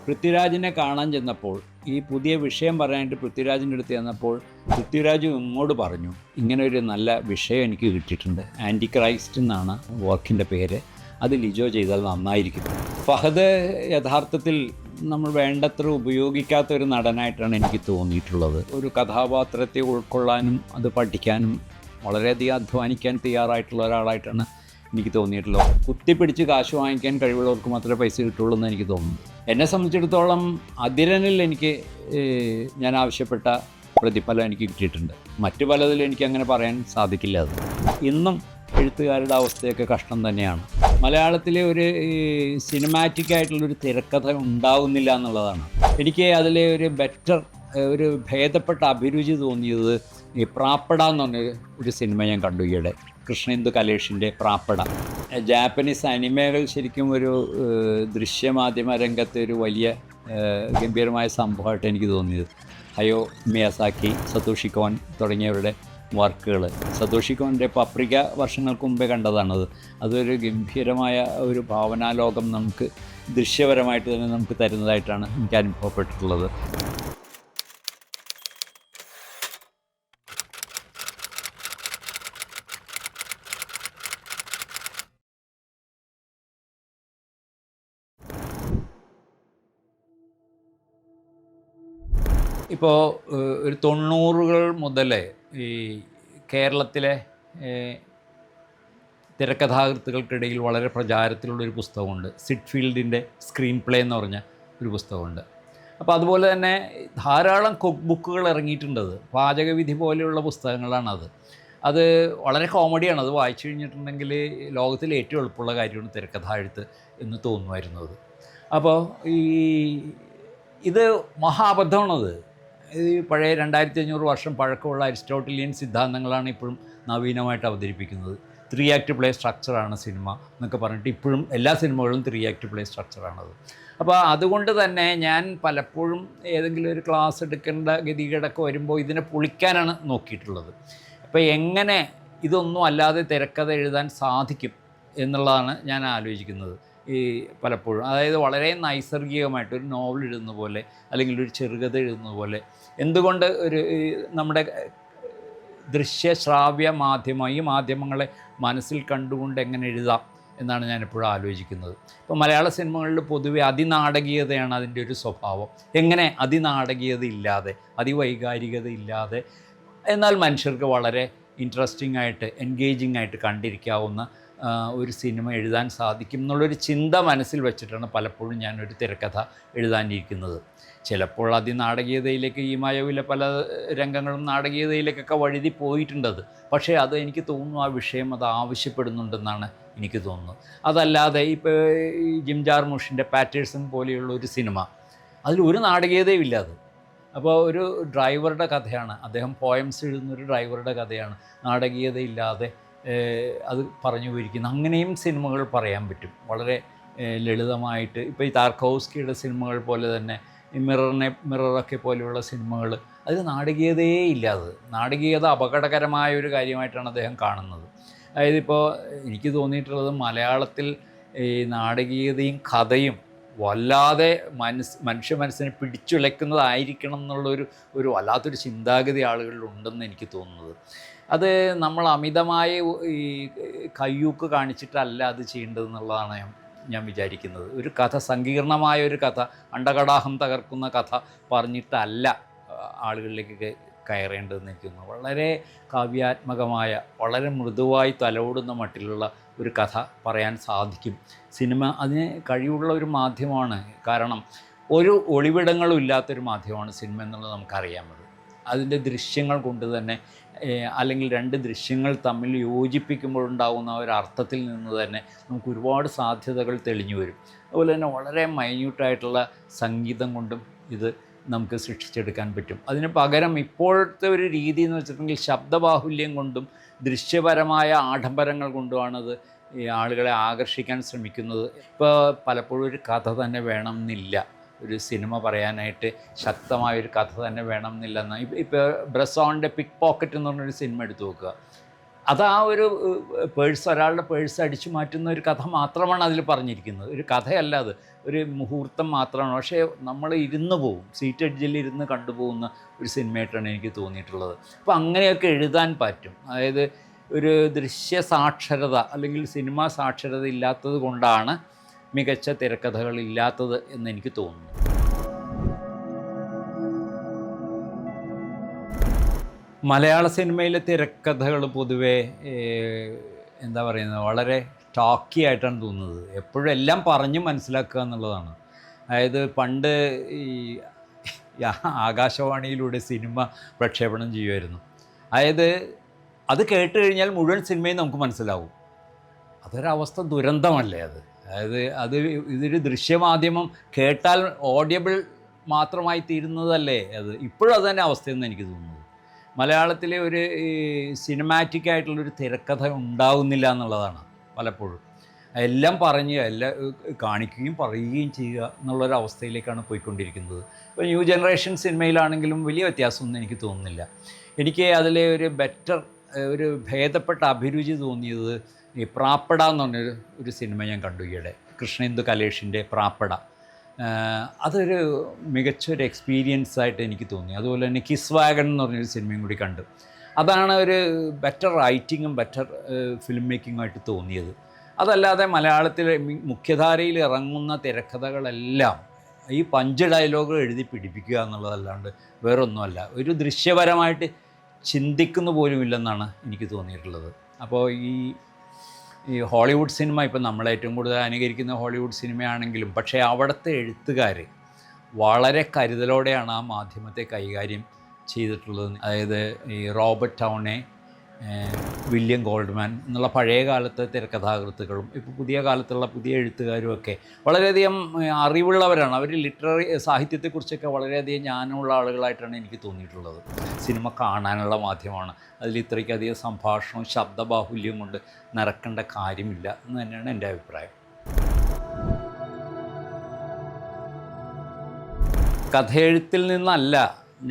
പൃഥ്വിരാജിനെ കാണാൻ ചെന്നപ്പോൾ ഈ പുതിയ വിഷയം പറയാനായിട്ട് പൃഥ്വിരാജിൻ്റെ അടുത്ത് ചെന്നപ്പോൾ പൃഥ്വിരാജ് ഇങ്ങോട്ട് പറഞ്ഞു, ഇങ്ങനെ ഒരു നല്ല വിഷയം എനിക്ക് കിട്ടിയിട്ടുണ്ട്, ആൻറ്റി ക്രൈസ്റ്റ് എന്നാണ് വർക്കിൻ്റെ പേര്, അത് ലിജോ ചെയ്താൽ നന്നായിരിക്കും. ഫഹദ് യഥാർത്ഥത്തിൽ നമ്മൾ വേണ്ടത്ര ഉപയോഗിക്കാത്ത ഒരു നടനായിട്ടാണ് എനിക്ക് തോന്നിയിട്ടുള്ളത്. ഒരു കഥാപാത്രത്തെ ഉൾക്കൊള്ളാനും അത് പഠിക്കാനും വളരെയധികം അധ്വാനിക്കാൻ തയ്യാറായിട്ടുള്ള ഒരാളായിട്ടാണ് എനിക്ക് തോന്നിയിട്ടുള്ളത്. കുത്തിപ്പിടിച്ച് കാശ് വാങ്ങിക്കാൻ കഴിവുള്ളവർക്ക് മാത്രമേ പൈസ കിട്ടുള്ളൂ എന്ന് എനിക്ക് തോന്നുന്നു. എന്നെ സംബന്ധിച്ചിടത്തോളം അതിരനിൽ എനിക്ക് ഞാൻ ആവശ്യപ്പെട്ട പ്രതിഫലം എനിക്ക് കിട്ടിയിട്ടുണ്ട്. മറ്റു പലതിലും എനിക്ക് അങ്ങനെ പറയാൻ സാധിക്കില്ല. അത് ഇന്നും എഴുത്തുകാരുടെ അവസ്ഥയൊക്കെ കഷ്ടം തന്നെയാണ്. മലയാളത്തിലെ ഒരു സിനിമാറ്റിക് ആയിട്ടുള്ളൊരു തിരക്കഥ ഉണ്ടാവുന്നില്ല എന്നുള്ളതാണ്. എനിക്ക് അതിലെ ഒരു ഭേദപ്പെട്ട അഭിരുചി തോന്നിയത് ഈ പ്രാപ്പട എന്ന് പറഞ്ഞൊരു സിനിമ ഞാൻ കണ്ടു ഈയിടെ, കൃഷ്ണേന്ദു കലേഷിൻ്റെ പ്രാപ്പട. ജാപ്പനീസ് അനിമകൾ ശരിക്കും ഒരു ദൃശ്യമാധ്യമ രംഗത്തെ ഒരു വലിയ ഗംഭീരമായ സംഭവമായിട്ട് എനിക്ക് തോന്നിയത്. ഹയോ മിയാസാക്കി, സതോഷി കോൻ തുടങ്ങിയവരുടെ വർക്കുകൾ. സതോഷി കോൻ്റെ പപ്രിക വർഷങ്ങൾക്ക് മുമ്പേ കണ്ടതാണത്. അതൊരു ഗംഭീരമായ ഒരു ഭാവനാലോകം നമുക്ക് ദൃശ്യപരമായിട്ട് തന്നെ നമുക്ക് തരുന്നതായിട്ടാണ് എനിക്ക് അനുഭവപ്പെട്ടിട്ടുള്ളത്. ഇപ്പോൾ ഒരു 90-കൾ മുതൽ ഈ കേരളത്തിലെ തിരക്കഥാകൃത്തുകൾക്കിടയിൽ വളരെ പ്രചാരത്തിലുള്ളൊരു പുസ്തകമുണ്ട്, സിഡ്ഫീൽഡിൻ്റെ സ്ക്രീൻ പ്ലേ എന്ന് പറഞ്ഞ ഒരു പുസ്തകമുണ്ട്. അപ്പോൾ അതുപോലെ തന്നെ ധാരാളം കുക്ക് ബുക്കുകൾ ഇറങ്ങിയിട്ടുണ്ടത്, പാചകവിധി പോലെയുള്ള പുസ്തകങ്ങളാണത്. അത് വളരെ കോമഡിയാണ്. അത് വായിച്ചു കഴിഞ്ഞിട്ടുണ്ടെങ്കിൽ ലോകത്തിലെ ഏറ്റവും എളുപ്പമുള്ള കാര്യമാണ് തിരക്കഥ എഴുത്ത് എന്ന് തോന്നുമായിരുന്നത്. അപ്പോൾ ഇത് മഹാബദ്ധമാണത്. ഈ പഴയ 2500 വർഷം പഴക്കമുള്ള അരിസ്റ്റോട്ടിലിയൻ സിദ്ധാന്തങ്ങളാണ് ഇപ്പോഴും നവീനമായിട്ട് അവതരിപ്പിക്കുന്നത്. 3 ആക്ട് പ്ലേ സ്ട്രക്ചറാണ് സിനിമ എന്നൊക്കെ പറഞ്ഞിട്ട് ഇപ്പോഴും എല്ലാ സിനിമകളും 3 ആക്ട് പ്ലേ സ്ട്രക്ചറാണത്. അപ്പോൾ അതുകൊണ്ട് തന്നെ ഞാൻ പലപ്പോഴും ഏതെങ്കിലും ഒരു ക്ലാസ് എടുക്കേണ്ട ഗതികേടൊക്കെ വരുമ്പോൾ ഇതിനെ പൊളിക്കാനാണ് നോക്കിയിട്ടുള്ളത്. അപ്പോൾ എങ്ങനെ ഇതൊന്നും അല്ലാതെ തിരക്കഥ എഴുതാൻ സാധിക്കും എന്നുള്ളതാണ് ഞാൻ ആലോചിക്കുന്നത്. ഈ പലപ്പോഴും അതായത് വളരെ നൈസർഗികമായിട്ട് ഒരു നോവൽ എഴുതുന്ന പോലെ അല്ലെങ്കിൽ ഒരു ചെറുകഥ എഴുതുന്ന പോലെ എന്തുകൊണ്ട് നമ്മുടെ ദൃശ്യശ്രാവ്യ മാധ്യമം ഈ മാധ്യമങ്ങളെ മനസ്സിൽ കണ്ടുകൊണ്ട് എങ്ങനെ എഴുതാം എന്നാണ് ഞാനെപ്പോഴും ആലോചിക്കുന്നത്. ഇപ്പോൾ മലയാള സിനിമകളിൽ പൊതുവെ അതിനാടകീയതയാണ് അതിൻ്റെ ഒരു സ്വഭാവം. എങ്ങനെ അതിനാടകീയത ഇല്ലാതെ, അതിവൈകാരികത ഇല്ലാതെ, എന്നാൽ മനുഷ്യർക്ക് വളരെ ഇൻട്രസ്റ്റിംഗ് ആയിട്ട് എൻഗേജിങ് ആയിട്ട് കണ്ടിരിക്കാവുന്ന ഒരു സിനിമ എഴുതാൻ സാധിക്കും എന്നുള്ളൊരു ചിന്ത മനസ്സിൽ വെച്ചിട്ടാണ് പലപ്പോഴും ഞാനൊരു തിരക്കഥ എഴുതാനിരിക്കുന്നത്. ചിലപ്പോൾ അതിനാടകീയതയിലേക്ക് ഈ മായവിലെ പല രംഗങ്ങളും നാടകീയതയിലേക്കൊക്കെ വഴുതി പോയിട്ടുണ്ടത്. പക്ഷേ അത് എനിക്ക് തോന്നുന്നു ആ വിഷയം അത് ആവശ്യപ്പെടുന്നുണ്ടെന്നാണ് എനിക്ക് തോന്നുന്നത്. അതല്ലാതെ ഇപ്പോൾ ഈ ജിം ജാർമുഷിൻ്റെ പാറ്റേഴ്സൺ പോലെയുള്ള ഒരു സിനിമ, അതിലൊരു നാടകീയതയും ഇല്ല. അത് അപ്പോൾ ഒരു ഡ്രൈവറുടെ കഥയാണ്, അദ്ദേഹം പോയംസ് എഴുതുന്നൊരു ഡ്രൈവറുടെ കഥയാണ്, നാടകീയതയില്ലാതെ അത് പറഞ്ഞു പോയിരിക്കുന്നു. അങ്ങനെയും സിനിമകൾ പറയാൻ പറ്റും വളരെ ലളിതമായിട്ട്. ഇപ്പോൾ ഈ താർക്കോവ്സ്കിയുടെ സിനിമകൾ പോലെ തന്നെ ഈ മിററൊക്കെ പോലെയുള്ള സിനിമകൾ അതിൽ നാടകീയതയേ ഇല്ലാതെ, നാടകീയത അപകടകരമായ ഒരു കാര്യമായിട്ടാണ് അദ്ദേഹം കാണുന്നത്. അതായത് ഇപ്പോൾ എനിക്ക് തോന്നിയിട്ടുള്ളത് മലയാളത്തിൽ ഈ നാടകീയതയും കഥയും വല്ലാതെ മനുഷ്യ മനസ്സിനെ പിടിച്ചുലയ്ക്കുന്നതായിരിക്കണം എന്നുള്ളൊരു വല്ലാത്തൊരു ചിന്താഗതി ആളുകളിലുണ്ടെന്ന് എനിക്ക് തോന്നുന്നത്. അത് നമ്മൾ അമിതമായി ഈ കയ്യൂക്ക് കാണിച്ചിട്ടല്ല അത് ചെയ്യേണ്ടതെന്നുള്ളതാണ് ഞാൻ വിചാരിക്കുന്നത്. ഒരു കഥ, സങ്കീർണമായ ഒരു കഥ, അണ്ടകടാഹം തകർക്കുന്ന കഥ പറഞ്ഞിട്ടല്ല ആളുകളിലേക്ക് കയറേണ്ടതെന്ന് എനിക്ക് തോന്നുന്നു. വളരെ കാവ്യാത്മകമായ, വളരെ മൃദുവായി തലോടുന്ന മട്ടിലുള്ള ഒരു കഥ പറയാൻ സാധിക്കും. സിനിമ അതിന് കഴിവുള്ള ഒരു മാധ്യമമാണ്. കാരണം ഒരു ഒളിവിടങ്ങളും ഇല്ലാത്തൊരു മാധ്യമമാണ് സിനിമ എന്നുള്ളത് നമുക്കറിയാമത്. അതിൻ്റെ ദൃശ്യങ്ങൾ കൊണ്ട് തന്നെ, അല്ലെങ്കിൽ 2 ദൃശ്യങ്ങൾ തമ്മിൽ യോജിപ്പിക്കുമ്പോഴുണ്ടാകുന്ന ഒരർത്ഥത്തിൽ നിന്ന് തന്നെ നമുക്ക് ഒരുപാട് സാധ്യതകൾ തെളിഞ്ഞു വരും. അതുപോലെ തന്നെ വളരെ മൈന്യൂട്ടായിട്ടുള്ള സംഗീതം കൊണ്ടും ഇത് നമുക്ക് സൃഷ്ടിച്ചെടുക്കാൻ പറ്റും. അതിന് പകരം ഇപ്പോഴത്തെ ഒരു രീതി എന്ന് വെച്ചിട്ടുണ്ടെങ്കിൽ ശബ്ദബാഹുല്യം കൊണ്ടും ദൃശ്യപരമായ ആഡംബരങ്ങൾ കൊണ്ടുമാണത് ഈ ആളുകളെ ആകർഷിക്കാൻ ശ്രമിക്കുന്നത്. ഇപ്പോൾ പലപ്പോഴും ഒരു കഥ തന്നെ വേണമെന്നില്ല, ഒരു സിനിമ പറയാനായിട്ട് ശക്തമായൊരു കഥ തന്നെ വേണം എന്നില്ലെന്ന്. ഇപ്പോൾ ബ്രസോണിൻ്റെ പിക്ക് പോക്കറ്റ് എന്ന് പറഞ്ഞൊരു സിനിമ എടുത്തു നോക്കുക. അത് ആ ഒരു ഒരാളുടെ പേഴ്സ് അടിച്ചു മാറ്റുന്ന ഒരു കഥ മാത്രമാണ് അതിൽ പറഞ്ഞിരിക്കുന്നത്, ഒരു കഥയല്ല അത്. ഒരു മുഹൂർത്തം മാത്രമാണ്. പക്ഷേ നമ്മൾ ഇരുന്ന് പോവും, സീറ്റ് എഡ്ജിൽ ഇരുന്ന് കണ്ടുപോകുന്ന ഒരു സിനിമയായിട്ടാണ് എനിക്ക് തോന്നിയിട്ടുള്ളത്. അപ്പോൾ അങ്ങനെയൊക്കെ എഴുതാൻ പറ്റും. അതായത് ഒരു ദൃശ്യ സാക്ഷരത അല്ലെങ്കിൽ സിനിമാ സാക്ഷരത ഇല്ലാത്തത് കൊണ്ടാണ് മികച്ച തിരക്കഥകൾ ഇല്ലാത്തത് എന്ന് എനിക്ക് തോന്നുന്നു. മലയാള സിനിമയിലെ തിരക്കഥകൾ പൊതുവേ എന്താ പറയുന്നത്, വളരെ ടാക്കി ആയിട്ടാണ് തോന്നുന്നത്. എപ്പോഴും എല്ലാം പറഞ്ഞ് മനസ്സിലാക്കുക എന്നുള്ളതാണ്. അതായത് പണ്ട് ഈ ആകാശവാണിയിലൂടെ സിനിമ പ്രക്ഷേപണം ചെയ്യുമായിരുന്നു. അതായത് അത് കേട്ട് കഴിഞ്ഞാൽ മുഴുവൻ സിനിമയും നമുക്ക് മനസ്സിലാവും. അതൊരവസ്ഥ ദുരന്തമല്ലേ അത്? അതായത് ഇതൊരു ദൃശ്യമാധ്യമം, കേട്ടാൽ ഓഡിയബിൾ മാത്രമായി തീരുന്നതല്ലേ അത്? ഇപ്പോഴും അത് തന്നെ അവസ്ഥയെന്ന് എനിക്ക് തോന്നുന്നത്. മലയാളത്തിലെ ഒരു സിനിമാറ്റിക് ആയിട്ടുള്ളൊരു തിരക്കഥ ഉണ്ടാവുന്നില്ല എന്നുള്ളതാണ് പലപ്പോഴും. എല്ലാം പറഞ്ഞ് എല്ലാം കാണിക്കുകയും പറയുകയും ചെയ്യുക എന്നുള്ളൊരവസ്ഥയിലേക്കാണ് പോയിക്കൊണ്ടിരിക്കുന്നത്. ഇപ്പോൾ ന്യൂ ജനറേഷൻ സിനിമയിലാണെങ്കിലും വലിയ വ്യത്യാസമൊന്നും എനിക്ക് തോന്നുന്നില്ല. എനിക്ക് അതിലെ ഒരു ഭേദപ്പെട്ട അഭിരുചി തോന്നിയത് ഈ പ്രാപ്പട എന്ന് പറഞ്ഞൊരു സിനിമ ഞാൻ കണ്ടു ഈയിടെ, കൃഷ്ണേന്ദു കലേഷിൻ്റെ പ്രാപ്പട. അതൊരു മികച്ചൊരു എക്സ്പീരിയൻസ് ആയിട്ട് എനിക്ക് തോന്നി. അതുപോലെ തന്നെ കിസ് വാഗൺ എന്ന് പറഞ്ഞൊരു സിനിമയും കൂടി കണ്ടു. അതാണ് ഒരു ബെറ്റർ റൈറ്റിങ്ങും ബെറ്റർ ഫിലിം മേക്കിങ്ങുമായിട്ട് തോന്നിയത്. അതല്ലാതെ മലയാളത്തിലെ മുഖ്യധാരയിൽ ഇറങ്ങുന്ന തിരക്കഥകളെല്ലാം ഈ പഞ്ച് ഡയലോഗ് എഴുതി പിടിപ്പിക്കുക എന്നുള്ളതല്ലാണ്ട് വേറൊന്നുമല്ല. ഒരു ദൃശ്യപരമായിട്ട് ചിന്തിക്കുന്ന പോലുമില്ലെന്നാണ് എനിക്ക് തോന്നിയിട്ടുള്ളത്. അപ്പോൾ ഈ ഹോളിവുഡ് സിനിമ, ഇപ്പം നമ്മളേറ്റവും കൂടുതൽ അനുകരിക്കുന്ന ഹോളിവുഡ് സിനിമയാണെങ്കിലും, പക്ഷേ അവിടുത്തെ എഴുത്തുകാർ വളരെ കരുതലോടെയാണ് ആ മാധ്യമത്തെ കൈകാര്യം ചെയ്തിട്ടുള്ളത്. അതായത് ഈ റോബർട്ട് ടൗണെ, വില്യം ഗോൾഡ്മാൻ എന്നുള്ള പഴയ കാലത്തെ തിരക്കഥാകൃത്തുക്കളും ഇപ്പോൾ പുതിയ കാലത്തുള്ള പുതിയ എഴുത്തുകാരുമൊക്കെ വളരെയധികം അറിവുള്ളവരാണ്. അവർ ലിറ്റററി സാഹിത്യത്തെക്കുറിച്ചൊക്കെ വളരെയധികം ജ്ഞാനമുള്ള ആളുകളായിട്ടാണ് എനിക്ക് തോന്നിയിട്ടുള്ളത്. സിനിമ കാണാനുള്ള മാധ്യമമാണ്, അതിൽ ഇത്രയ്ക്കധികം സംഭാഷണവും ശബ്ദബാഹുല്യവും കൊണ്ട് നിറക്കേണ്ട കാര്യമില്ല എന്ന് തന്നെയാണ് എൻ്റെ അഭിപ്രായം. കഥയെഴുത്തിൽ നിന്നല്ല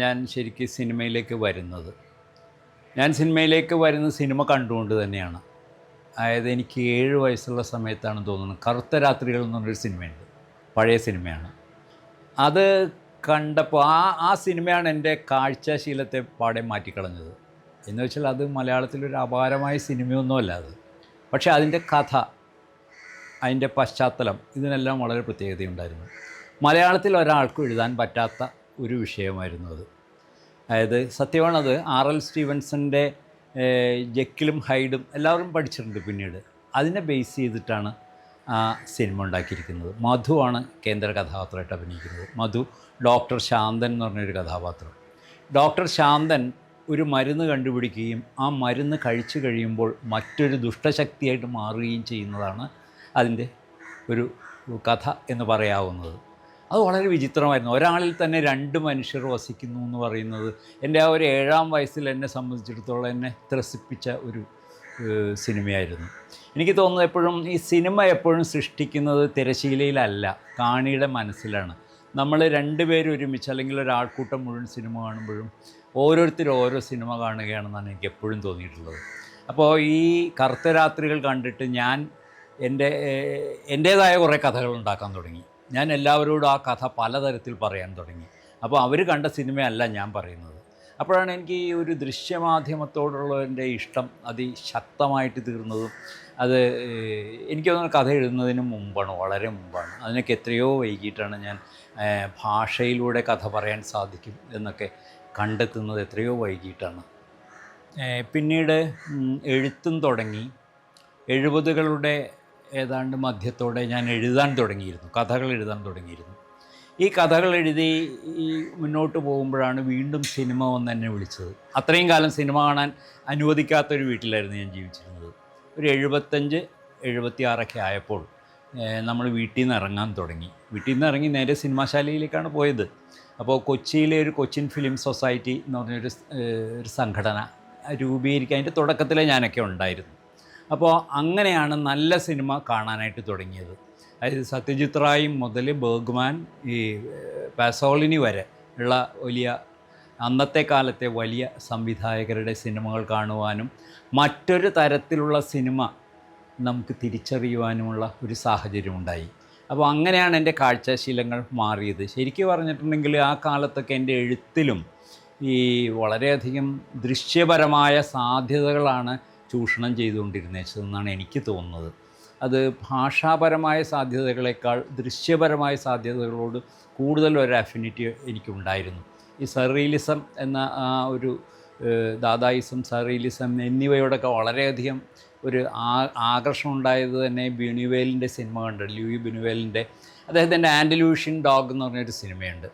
ഞാൻ ശരിക്കും സിനിമയിലേക്ക് വരുന്നത്. ഞാൻ സിനിമയിലേക്ക് വരുന്നത് സിനിമ കണ്ടുകൊണ്ട് തന്നെയാണ്. അതായത് എനിക്ക് 7 വയസ്സുള്ള സമയത്താണ് തോന്നുന്നത് കറുത്ത രാത്രികൾ എന്ന് പറഞ്ഞൊരു സിനിമയുണ്ട്, പഴയ സിനിമയാണ്. അത് കണ്ടപ്പോൾ ആ സിനിമയാണ് എൻ്റെ കാഴ്ചശീലത്തെ പാടെ മാറ്റിക്കളഞ്ഞത്. എന്ന് വെച്ചാൽ അത് മലയാളത്തിലൊരു അപാരമായ സിനിമയൊന്നുമല്ല അത്. പക്ഷേ അതിൻ്റെ കഥ, അതിൻ്റെ പശ്ചാത്തലം, ഇതിനെല്ലാം വളരെ പ്രത്യേകതയുണ്ടായിരുന്നു. മലയാളത്തിൽ ഒരാൾക്കും എഴുതാൻ പറ്റാത്ത ഒരു വിഷയമായിരുന്നു അത്. അതായത് സത്യമാണത്. R.L. സ്റ്റീവൻസൻ്റെ ജെക്കിലും ഹൈഡും എല്ലാവരും പഠിച്ചിട്ടുണ്ട് പിന്നീട്. അതിനെ ബേസ് ചെയ്തിട്ടാണ് ആ സിനിമ ഉണ്ടാക്കിയിരിക്കുന്നത്. മധുവാണ് കേന്ദ്ര കഥാപാത്രമായിട്ട് അഭിനയിക്കുന്നത്. മധു ഡോക്ടർ ശാന്തൻ എന്ന് പറഞ്ഞൊരു കഥാപാത്രം. ഡോക്ടർ ശാന്തൻ ഒരു മരുന്ന് കണ്ടുപിടിക്കുകയും ആ മരുന്ന് കഴിച്ചു കഴിയുമ്പോൾ മറ്റൊരു ദുഷ്ടശക്തിയായിട്ട് മാറുകയും ചെയ്യുന്നതാണ് അതിൻ്റെ ഒരു കഥ എന്ന് പറയാവുന്നത്. അത് വളരെ വിചിത്രമായിരുന്നു. ഒരാളിൽ തന്നെ 2 മനുഷ്യർ വസിക്കുന്നു എന്ന് പറയുന്നത് എൻ്റെ ആ ഒരു 7-ാം വയസ്സിൽ എന്നെ സംബന്ധിച്ചിടത്തോളം എന്നെ ത്രസിപ്പിച്ച ഒരു സിനിമയായിരുന്നു. എനിക്ക് തോന്നുന്നത് എപ്പോഴും ഈ സിനിമ എപ്പോഴും സൃഷ്ടിക്കുന്നത് തിരശീലയിലല്ല, കാണിയുടെ മനസ്സിലാണ്. നമ്മൾ 2 പേരും ഒരുമിച്ച് അല്ലെങ്കിൽ ഒരാൾക്കൂട്ടം മുഴുവൻ സിനിമ കാണുമ്പോഴും ഓരോരുത്തരും ഓരോ സിനിമ കാണുകയാണെന്നാണ് എനിക്ക് എപ്പോഴും തോന്നിയിട്ടുള്ളത്. അപ്പോൾ ഈ കറുത്ത രാത്രികൾ കണ്ടിട്ട് ഞാൻ എൻ്റേതായ കുറേ കഥകൾ ഉണ്ടാക്കാൻ തുടങ്ങി. ഞാൻ എല്ലാവരോടും ആ കഥ പലതരത്തിൽ പറയാൻ തുടങ്ങി. അപ്പോൾ അവർ കണ്ട സിനിമയല്ല ഞാൻ പറയുന്നത്. അപ്പോഴാണ് എനിക്ക് ഈ ഒരു ദൃശ്യമാധ്യമത്തോടുള്ള എൻ്റെ ഇഷ്ടം അതിശക്തമായിട്ട് തീർന്നതും. അത് എനിക്ക് തോന്നുന്നു കഥ എഴുതുന്നതിന് മുമ്പാണ്, വളരെ മുമ്പാണ്. അതിനൊക്കെ എത്രയോ വൈകിട്ടാണ് ഞാൻ ഭാഷയിലൂടെ കഥ പറയാൻ സാധിക്കും എന്നൊക്കെ കണ്ടെത്തുന്നത് എത്രയോ വൈകിട്ടാണ്. പിന്നീട് എഴുത്തും തുടങ്ങി. 70കളുടെ ഏതാണ്ട് മധ്യത്തോടെ ഞാൻ എഴുതാൻ തുടങ്ങിയിരുന്നു, കഥകൾ എഴുതാൻ തുടങ്ങിയിരുന്നു. ഈ കഥകൾ എഴുതി മുന്നോട്ട് പോകുമ്പോഴാണ് വീണ്ടും സിനിമ വന്ന് എന്നെ വിളിച്ചത്. അത്രയും കാലം സിനിമ കാണാൻ അനുവദിക്കാത്തൊരു വീട്ടിലായിരുന്നു ഞാൻ ജീവിച്ചിരുന്നത്. ഒരു 75-76 ആയപ്പോൾ നമ്മൾ വീട്ടിൽ നിന്ന് ഇറങ്ങാൻ തുടങ്ങി. വീട്ടിൽ നിന്ന് ഇറങ്ങി നേരെ സിനിമാശാലയിലേക്കാണ് പോയത്. അപ്പോൾ കൊച്ചിയിലെ ഒരു കൊച്ചിൻ ഫിലിം സൊസൈറ്റി എന്ന് പറഞ്ഞൊരു സംഘടന രൂപീകരിക്കാൻ അതിൻ്റെ തുടക്കത്തിലേ ഞാനൊക്കെ ഉണ്ടായിരുന്നു. അപ്പോൾ അങ്ങനെയാണ് നല്ല സിനിമ കാണാനായിട്ട് തുടങ്ങിയത്. അതായത് സത്യജിത് റായ് മുതൽ ബർഗ്മാൻ, ഈ പാസോളിനി വരെ ഉള്ള വലിയ അന്നത്തെ കാലത്തെ വലിയ സംവിധായകരുടെ സിനിമകൾ കാണുവാനും മറ്റൊരു തരത്തിലുള്ള സിനിമ നമുക്ക് തിരിച്ചറിയുവാനുമുള്ള ഒരു സാഹചര്യം ഉണ്ടായി. അപ്പോൾ അങ്ങനെയാണ് എൻ്റെ കാഴ്ചശീലങ്ങൾ മാറിയത്. ശരിക്കും പറഞ്ഞിട്ടുണ്ടെങ്കിൽ ആ കാലത്തൊക്കെ എൻ്റെ എഴുത്തിലും ഈ വളരെയധികം ദൃശ്യപരമായ സാധ്യതകളാണ് ചൂഷണം ചെയ്തുകൊണ്ടിരുന്നതെന്നാണ് എനിക്ക് തോന്നുന്നത്. അത് ഭാഷാപരമായ സാധ്യതകളേക്കാൾ ദൃശ്യപരമായ സാധ്യതകളോട് കൂടുതൽ ഒരു അഫിനിറ്റി എനിക്കുണ്ടായിരുന്നു. ഈ സർറിയലിസം എന്ന ആ ഒരു ദാദായിസം, സർറിയലിസം എന്നിവയോടൊക്കെ വളരെയധികം ഒരു ആകർഷണം ഉണ്ടായത് തന്നെ ബുനുവേലിൻ്റെ സിനിമ കണ്ടിട്ട്, ലൂയി ബുനുവേലിൻ്റെ അദ്ദേഹത്തിൻ്റെ ആൻഡലൂഷ്യൻ ഡോഗ് എന്ന് പറഞ്ഞൊരു സിനിമയുണ്ട്.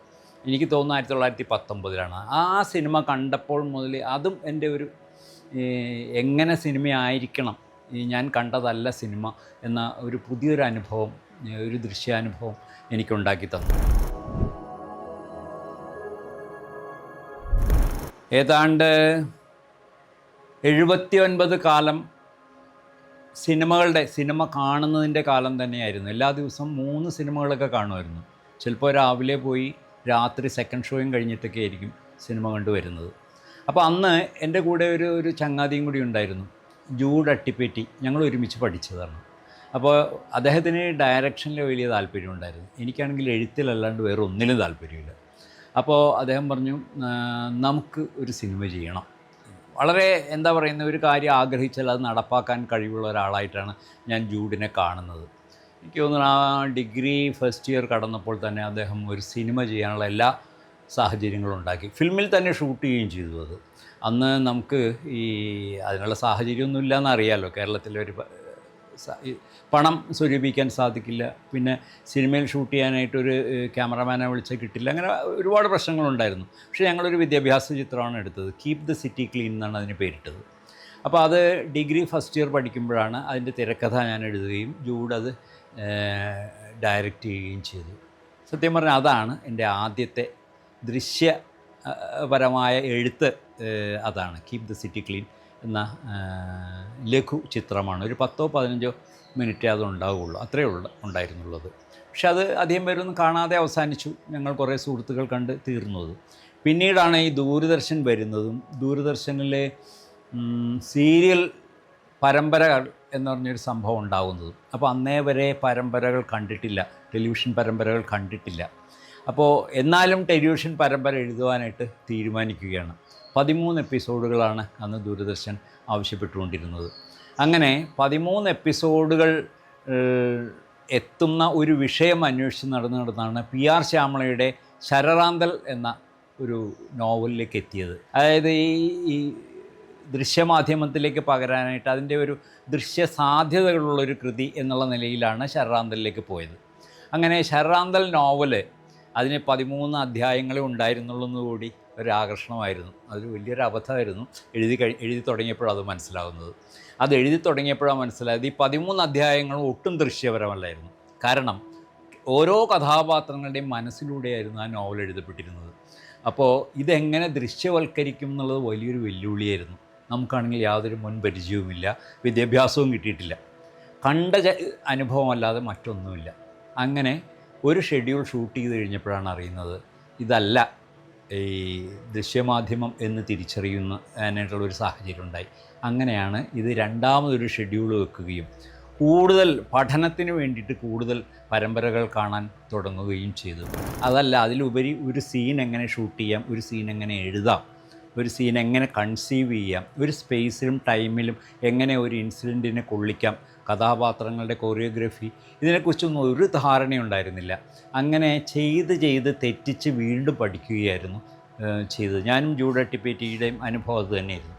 എനിക്ക് തോന്നുന്നു 1919 ആ സിനിമ കണ്ടപ്പോൾ മുതൽ അതും എൻ്റെ ഒരു എങ്ങനെ സിനിമയായിരിക്കണം, ഞാൻ കണ്ടതല്ല സിനിമ എന്ന ഒരു പുതിയൊരു അനുഭവം, ഒരു ദൃശ്യാനുഭവം എനിക്കുണ്ടാക്കി തന്നു. ഏതാണ്ട് 79 കാലം സിനിമ കാണുന്നതിൻ്റെ കാലം തന്നെയായിരുന്നു. എല്ലാ ദിവസവും 3 സിനിമകളൊക്കെ കാണുമായിരുന്നു. ചിലപ്പോൾ രാവിലെ പോയി രാത്രി സെക്കൻഡ് ഷോയും കഴിഞ്ഞിട്ടൊക്കെ ആയിരിക്കും സിനിമ കണ്ടുവരുന്നത്. അപ്പോൾ അന്ന് എൻ്റെ കൂടെ ഒരു ചങ്ങാതിയും കൂടി ഉണ്ടായിരുന്നു, ജൂഡ് അട്ടിപ്പേറ്റി. ഞങ്ങൾ ഒരുമിച്ച് പഠിച്ചതാണ്. അപ്പോൾ അദ്ദേഹത്തിന് ഡയറക്ഷനിൽ വലിയ താല്പര്യമുണ്ടായിരുന്നു. എനിക്കാണെങ്കിൽ എഴുത്തിലല്ലാണ്ട് വേറെ ഒന്നിലും താല്പര്യമില്ല. അപ്പോൾ അദ്ദേഹം പറഞ്ഞു, നമുക്ക് ഒരു സിനിമ ചെയ്യണം. വളരെ എന്താ പറയുന്ന ഒരു കാര്യം ആഗ്രഹിച്ചാൽ അത് നടപ്പാക്കാൻ കഴിവുള്ള ഒരാളായിട്ടാണ് ഞാൻ ജൂഡിനെ കാണുന്നത്. എനിക്ക് തോന്നുന്നു ആ ഡിഗ്രി ഫസ്റ്റ് ഇയർ കടന്നപ്പോൾ തന്നെ അദ്ദേഹം ഒരു സിനിമ ചെയ്യാനുള്ള എല്ലാ സാഹചര്യങ്ങളും ഉണ്ടാക്കി. ഫിലിമിൽ തന്നെ ഷൂട്ട് ചെയ്യുകയും ചെയ്തു. അത് അന്ന് നമുക്ക് അതിനുള്ള സാഹചര്യമൊന്നുമില്ല എന്നറിയാമല്ലോ. കേരളത്തിലൊരു പണം സ്വരൂപിക്കാൻ സാധിക്കില്ല. പിന്നെ സിനിമയിൽ ഷൂട്ട് ചെയ്യാനായിട്ടൊരു ക്യാമറമാനെ വിളിച്ചാൽ കിട്ടില്ല. അങ്ങനെ ഒരുപാട് പ്രശ്നങ്ങളുണ്ടായിരുന്നു. പക്ഷേ ഞങ്ങളൊരു വിദ്യാഭ്യാസ ചിത്രമാണ് എടുത്തത്. കീപ് ദ സിറ്റി ക്ലീൻ എന്നാണ് അതിന് പേരിട്ടത്. അപ്പോൾ അത് ഡിഗ്രി ഫസ്റ്റ് ഇയർ പഠിക്കുമ്പോഴാണ് അതിൻ്റെ തിരക്കഥ ഞാൻ എഴുതുകയും ജൂഡ് അത് ഡയറക്റ്റ് ചെയ്യുകയും ചെയ്തു. സത്യം പറഞ്ഞാൽ അതാണ് എൻ്റെ ആദ്യത്തെ ദൃശ്യപരമായ എഴുത്ത്. അതാണ് കീപ് ദ സിറ്റി ക്ലീൻ എന്ന ലഘു ചിത്രമാണ്. ഒരു 10-15 മിനിറ്റേ അത് ഉണ്ടാവുകയുള്ളൂ, അത്രയേ ഉണ്ടായിരുന്നുള്ളത്. പക്ഷെ അത് അധികം പേരൊന്നും കാണാതെ അവസാനിച്ചു. ഞങ്ങൾ കുറേ സുഹൃത്തുക്കൾ കണ്ട് തീർന്നത്. പിന്നീടാണ് ഈ ദൂരദർശൻ വരുന്നതും ദൂരദർശനിലെ സീരിയൽ പരമ്പരകൾ എന്ന് പറഞ്ഞൊരു സംഭവം ഉണ്ടാകുന്നതും. അപ്പോൾ അന്നേ വരെ പരമ്പരകൾ കണ്ടിട്ടില്ല, ടെലിവിഷൻ പരമ്പരകൾ കണ്ടിട്ടില്ല. അപ്പോൾ എന്നാലും ടെലിവിഷൻ പരമ്പര എഴുതുവാനായിട്ട് തീരുമാനിക്കുകയാണ്. 13 എപ്പിസോഡുകളാണ് അന്ന് ദൂരദർശൻ ആവശ്യപ്പെട്ടുകൊണ്ടിരുന്നത്. അങ്ങനെ 13 എപ്പിസോഡുകൾ എത്തുന്ന ഒരു വിഷയം അന്വേഷിച്ച് നടന്നാണ് PR ശ്യാമളയുടെ ശരറാന്തൽ എന്ന ഒരു നോവലിലേക്ക് എത്തിയത്. അതായത് ഈ ദൃശ്യമാധ്യമത്തിലേക്ക് പകരാനായിട്ട് അതിൻ്റെ ഒരു ദൃശ്യ സാധ്യതകളുള്ളൊരു കൃതി എന്നുള്ള നിലയിലാണ് ശരറാന്തലിലേക്ക് പോയത്. അങ്ങനെ ശരറാന്തൽ നോവല് അതിന് 13 അധ്യായങ്ങളെ ഉണ്ടായിരുന്നുള്ളൂന്നുകൂടി ഒരു ആകർഷണമായിരുന്നു. അതൊരു വലിയൊരു അബദ്ധമായിരുന്നു എഴുതി തുടങ്ങിയപ്പോഴാണ് അത് മനസ്സിലാകുന്നത്. അത് എഴുതി തുടങ്ങിയപ്പോഴാണ് മനസ്സിലായത് ഈ 13 അധ്യായങ്ങളും ഒട്ടും ദൃശ്യപരമല്ലായിരുന്നു. കാരണം ഓരോ കഥാപാത്രങ്ങളുടെയും മനസ്സിലൂടെയായിരുന്നു ആ നോവൽ എഴുതപ്പെട്ടിരുന്നത്. അപ്പോൾ ഇതെങ്ങനെ ദൃശ്യവൽക്കരിക്കും എന്നുള്ളത് വലിയൊരു വെല്ലുവിളിയായിരുന്നു. നമുക്കാണെങ്കിൽ യാതൊരു മുൻപരിചയവുമില്ല, വിദ്യാഭ്യാസവും കിട്ടിയിട്ടില്ല, കണ്ട അനുഭവമല്ലാതെ മറ്റൊന്നുമില്ല. അങ്ങനെ ഒരു ഷെഡ്യൂൾ ഷൂട്ട് ചെയ്ത് കഴിഞ്ഞപ്പോഴാണ് അറിയുന്നത് ഇതല്ല ഈ ദൃശ്യമാധ്യമം എന്ന് തിരിച്ചറിയുന്നതിനായിട്ടുള്ളൊരു സാഹചര്യം ഉണ്ടായി. അങ്ങനെയാണ് ഇത് രണ്ടാമതൊരു ഷെഡ്യൂൾ വെക്കുകയും കൂടുതൽ പഠനത്തിന് വേണ്ടിയിട്ട് കൂടുതൽ പരമ്പരകൾ കാണാൻ തുടങ്ങുകയും ചെയ്തു. അതല്ല, അതിലുപരി ഒരു സീൻ എങ്ങനെ ഷൂട്ട് ചെയ്യാം, ഒരു സീൻ എങ്ങനെ എഴുതാം, ഒരു സീൻ എങ്ങനെ കൺസീവ് ചെയ്യാം, ഒരു സ്പേസിലും ടൈമിലും എങ്ങനെ ഒരു ഇൻസിഡൻറ്റിനെ കൊള്ളിക്കാം, കഥാപാത്രങ്ങളുടെ കൊറിയോഗ്രഫി, ഇതിനെക്കുറിച്ചൊന്നും ഒരു ധാരണയുണ്ടായിരുന്നില്ല. അങ്ങനെ ചെയ്ത് തെറ്റിച്ച് വീണ്ടും പഠിക്കുകയായിരുന്നു ചെയ്തത്. ഞാനും ജൂഡ് അട്ടിപ്പേറ്റിയുടെയും അനുഭവം അത് തന്നെയായിരുന്നു.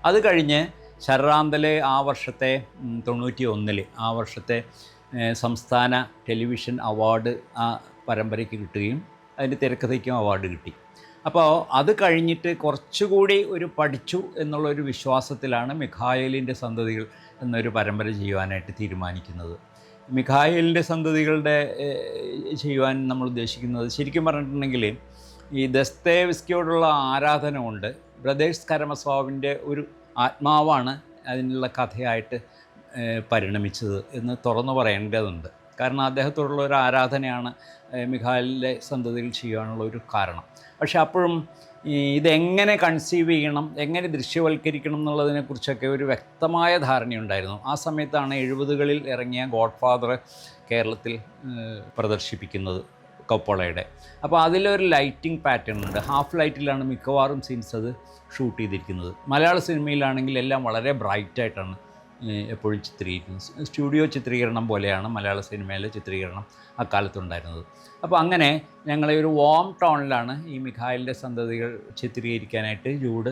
അത് കഴിഞ്ഞ് ശരറാന്തല് ആ വർഷത്തെ 91 ആ വർഷത്തെ സംസ്ഥാന ടെലിവിഷൻ അവാർഡ് ആ പരമ്പരയ്ക്ക് കിട്ടുകയും അതിൻ്റെ തിരക്കഥയ്ക്കും അവാർഡ് കിട്ടി. അപ്പോൾ അത് കഴിഞ്ഞിട്ട് കുറച്ചുകൂടി ഒരു പഠിച്ചു എന്നുള്ളൊരു വിശ്വാസത്തിലാണ് മിഖായേലിൻ്റെ സന്തതികൾ എന്നൊരു പരമ്പര ചെയ്യുവാനായിട്ട് തീരുമാനിക്കുന്നത്. മിഖായേലിൻ്റെ സന്തതികളുടെ ചെയ്യുവാൻ നമ്മൾ ഉദ്ദേശിക്കുന്നത് ശരിക്കും പറഞ്ഞിട്ടുണ്ടെങ്കിൽ ഈ ദസ്തേവ്സ്കിയോടുള്ള ആരാധന കൊണ്ട് ബ്രദേഴ്സ് കരമസോവിൻ്റെ ഒരു ആത്മാവാണ് അതിനുള്ള കഥയായിട്ട് പരിണമിച്ചത് എന്ന് തുറന്നു പറയേണ്ടതുണ്ട്. കാരണം അദ്ദേഹത്തോടുള്ള ഒരു ആരാധനയാണ് മിഖായേലിൻ്റെ സന്തതികൾ ചെയ്യാനുള്ള ഒരു കാരണം. പക്ഷെ അപ്പോഴും ഇതെങ്ങനെ കൺസീവ് ചെയ്യണം, എങ്ങനെ ദൃശ്യവൽക്കരിക്കണം എന്നുള്ളതിനെക്കുറിച്ചൊക്കെ ഒരു വ്യക്തമായ ധാരണയുണ്ടായിരുന്നു. ആ സമയത്താണ് 70കളിൽ ഇറങ്ങിയ ഗോഡ് ഫാദർ, കേരളത്തിൽ പ്രദർശിപ്പിക്കുന്നത് കൊപ്പോളയുടെ. അപ്പോൾ അതിലൊരു ലൈറ്റിംഗ് പാറ്റേൺ ഉണ്ട്. ഹാഫ് ലൈറ്റിലാണ് മിക്കവാറും സീൻസ് അത് ഷൂട്ട് ചെയ്തിരിക്കുന്നത്. മലയാള സിനിമയിലാണെങ്കിൽ എല്ലാം വളരെ ബ്രൈറ്റായിട്ടാണ് എപ്പോഴും ചിത്രീകരിക്കുന്നത്. സ്റ്റുഡിയോ ചിത്രീകരണം പോലെയാണ് മലയാള സിനിമയിലെ ചിത്രീകരണം അക്കാലത്തുണ്ടായിരുന്നത്. അപ്പോൾ അങ്ങനെ ഞങ്ങളെ ഒരു വാം ടോണിലാണ് ഈ മിഖായിലിൻ്റെ സന്തതികൾ ചിത്രീകരിക്കാനായിട്ട് ജൂഡ്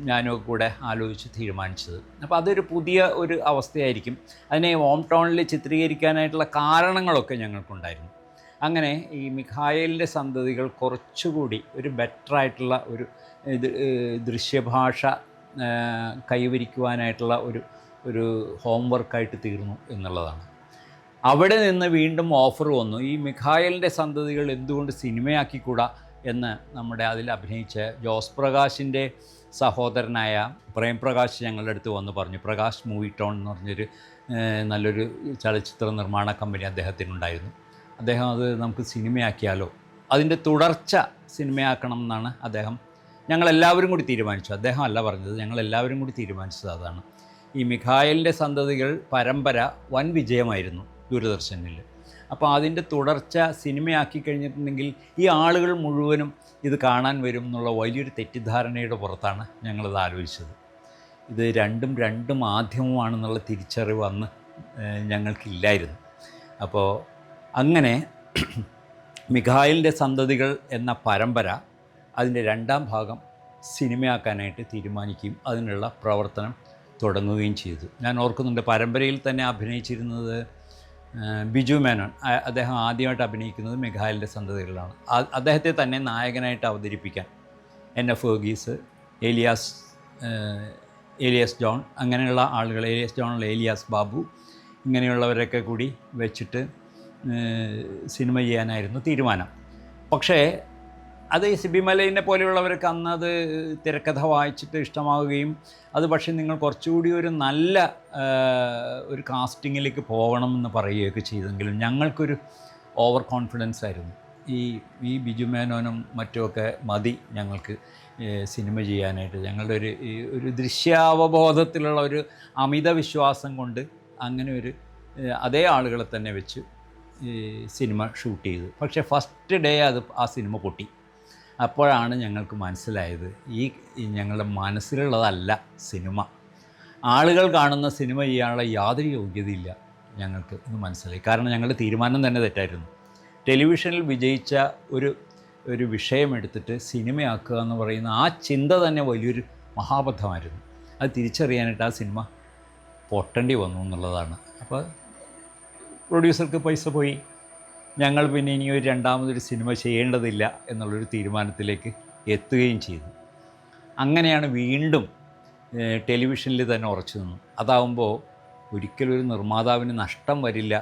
ഞാനും കൂടെ ആലോചിച്ച് തീരുമാനിച്ചത്. അപ്പോൾ അതൊരു പുതിയ ഒരു അവസ്ഥയായിരിക്കും. അതിനെ വാം ടോണിൽ ചിത്രീകരിക്കാനായിട്ടുള്ള കാരണങ്ങളൊക്കെ ഞങ്ങൾക്കുണ്ടായിരുന്നു. അങ്ങനെ ഈ മിഖായിലിൻ്റെ സന്തതികൾ കുറച്ചുകൂടി ഒരു ബെറ്ററായിട്ടുള്ള ഒരു ദൃശ്യഭാഷ കൈവരിക്കുവാനായിട്ടുള്ള ഒരു ഹോംവർക്കായിട്ട് തീർന്നു എന്നുള്ളതാണ്. അവിടെ നിന്ന് വീണ്ടും ഓഫർ വന്നു, ഈ മിഖായിലിൻ്റെ സന്തതികൾ എന്തുകൊണ്ട് സിനിമയാക്കിക്കൂടാ എന്ന് നമ്മുടെ അതിൽ അഭിനയിച്ച ജോസ് പ്രകാശിൻ്റെ സഹോദരനായ പ്രേംപ്രകാശ് ഞങ്ങളുടെ അടുത്ത് വന്ന് പറഞ്ഞു. പ്രകാശ് മൂവി ടോൺ എന്ന് പറഞ്ഞൊരു നല്ലൊരു ചലച്ചിത്ര നിർമ്മാണ കമ്പനി അദ്ദേഹത്തിനുണ്ടായിരുന്നു. അദ്ദേഹം അത് നമുക്ക് സിനിമയാക്കിയാലോ, അതിൻ്റെ തുടർച്ച സിനിമയാക്കണം എന്നാണ് ഞങ്ങളെല്ലാവരും കൂടി തീരുമാനിച്ചു. അദ്ദേഹം അല്ല പറഞ്ഞത്, ഞങ്ങളെല്ലാവരും കൂടി തീരുമാനിച്ചത് അതാണ്. ഈ മിഖായിലിൻ്റെ സന്തതികൾ പരമ്പര വൻ വിജയമായിരുന്നു ദൂരദർശനിൽ. അപ്പോൾ അതിൻ്റെ തുടർച്ച സിനിമയാക്കി കഴിഞ്ഞിട്ടുണ്ടെങ്കിൽ ഈ ആളുകൾ മുഴുവനും ഇത് കാണാൻ വരും എന്നുള്ള വലിയൊരു തെറ്റിദ്ധാരണയുടെ പുറത്താണ് ഞങ്ങളത് ആലോചിച്ചത്. ഇത് രണ്ടും രണ്ട് മാധ്യമമാണെന്നുള്ള തിരിച്ചറിവ് അന്ന് ഞങ്ങൾക്കില്ലായിരുന്നു. അപ്പോൾ അങ്ങനെ മിഖായിലിൻ്റെ സന്തതികൾ എന്ന പരമ്പര അതിൻ്റെ രണ്ടാം ഭാഗം സിനിമയാക്കാനായിട്ട് തീരുമാനിക്കുകയും അതിനുള്ള പ്രവർത്തനം തുടങ്ങുകയും ചെയ്തു. ഞാൻ ഓർക്കുന്നുണ്ട്, പരമ്പരയിൽ തന്നെ അഭിനയിച്ചിരുന്നത് ബിജു മേനോൻ. അദ്ദേഹം ആദ്യമായിട്ട് അഭിനയിക്കുന്നത് മിഖായിലിൻ്റെ സന്തതികളിലാണ്. അദ്ദേഹത്തെ തന്നെ നായകനായിട്ട് അവതരിപ്പിക്കാൻ NF വർഗീസ്, ഏലിയാസ് ജോൺ, അങ്ങനെയുള്ള ആളുകൾ, ഏലിയാസ് ജോൺ, ഏലിയാസ് ബാബു, ഇങ്ങനെയുള്ളവരൊക്കെ കൂടി വെച്ചിട്ട് സിനിമ ചെയ്യാനായിരുന്നു തീരുമാനം. പക്ഷേ അത് സിബി മലയിനെ പോലെയുള്ളവർക്ക് അന്ന് അത് തിരക്കഥ വായിച്ചിട്ട് ഇഷ്ടമാവുകയും അത് പക്ഷേ നിങ്ങൾ കുറച്ചുകൂടി ഒരു നല്ല ഒരു കാസ്റ്റിങ്ങിലേക്ക് പോകണമെന്ന് പറയുകയൊക്കെ ചെയ്തെങ്കിലും ഞങ്ങൾക്കൊരു ഓവർ കോൺഫിഡൻസ് ആയിരുന്നു. ഈ ബിജു മേനോനും മറ്റുമൊക്കെ മതി ഞങ്ങൾക്ക് സിനിമ ചെയ്യാനായിട്ട്. ഞങ്ങളുടെ ഒരു ദൃശ്യാവബോധത്തിലുള്ള ഒരു അമിത വിശ്വാസം കൊണ്ട് അങ്ങനെ അതേ ആളുകളെ തന്നെ വെച്ച് സിനിമ ഷൂട്ട് ചെയ്തു. പക്ഷേ ഫസ്റ്റ് ഡേ ആ സിനിമ പൊട്ടി. അപ്പോഴാണ് ഞങ്ങൾക്ക് മനസ്സിലായത് ഈ ഞങ്ങളുടെ മനസ്സിലുള്ളതല്ല സിനിമ. ആളുകൾ കാണുന്ന സിനിമ ചെയ്യാനുള്ള യാതൊരു യോഗ്യതയില്ല ഞങ്ങൾക്ക് എന്ന് മനസ്സിലായി. കാരണം ഞങ്ങളുടെ തീരുമാനം തന്നെ തെറ്റായിരുന്നു. ടെലിവിഷനിൽ വിജയിച്ച ഒരു വിഷയമെടുത്തിട്ട് സിനിമയാക്കുക എന്ന് പറയുന്ന ആ ചിന്ത തന്നെ വലിയൊരു മഹാബദ്ധമായിരുന്നു. അത് തിരിച്ചറിയാനായിട്ട് ആ സിനിമ പൊട്ടേണ്ടി വന്നു എന്നുള്ളതാണ്. അപ്പോൾ പ്രൊഡ്യൂസർക്ക് പൈസ പോയി. ഞങ്ങൾ പിന്നെ ഇനി രണ്ടാമതൊരു സിനിമ ചെയ്യേണ്ടതില്ല എന്നുള്ളൊരു തീരുമാനത്തിലേക്ക് എത്തുകയും ചെയ്തു. അങ്ങനെയാണ് വീണ്ടും ടെലിവിഷനിൽ തന്നെ ഉറച്ചു നിന്നു. അതാവുമ്പോൾ ഒരിക്കലും ഒരു നിർമ്മാതാവിന് നഷ്ടം വരില്ല,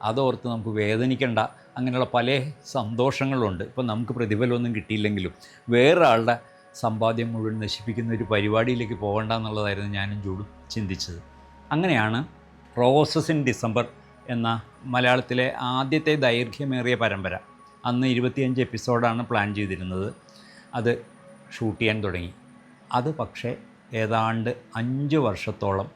അതോർത്ത് നമുക്ക് വേദനിക്കേണ്ട, അങ്ങനെയുള്ള പല സന്തോഷങ്ങളുണ്ട്. ഇപ്പം നമുക്ക് പ്രതിഫലമൊന്നും കിട്ടിയില്ലെങ്കിലും വേറൊരാളുടെ സമ്പാദ്യം മുഴുവൻ നശിപ്പിക്കുന്ന ഒരു പരിപാടിയിലേക്ക് പോകണ്ട എന്നുള്ളതായിരുന്നു ഞാനും ജൂഡും ചിന്തിച്ചത്. അങ്ങനെയാണ് റോസസ് ഇൻ ഡിസംബർ എന്ന മലയാളത്തിലെ ആദ്യത്തെ ദൈർഘ്യമേറിയ പരമ്പര, അന്ന് 25 എപ്പിസോഡാണ് പ്ലാൻ ചെയ്തിരുന്നത്, അത് ഷൂട്ട് ചെയ്യാൻ തുടങ്ങി. അത് പക്ഷേ ഏതാണ്ട് 5 വർഷത്തോളം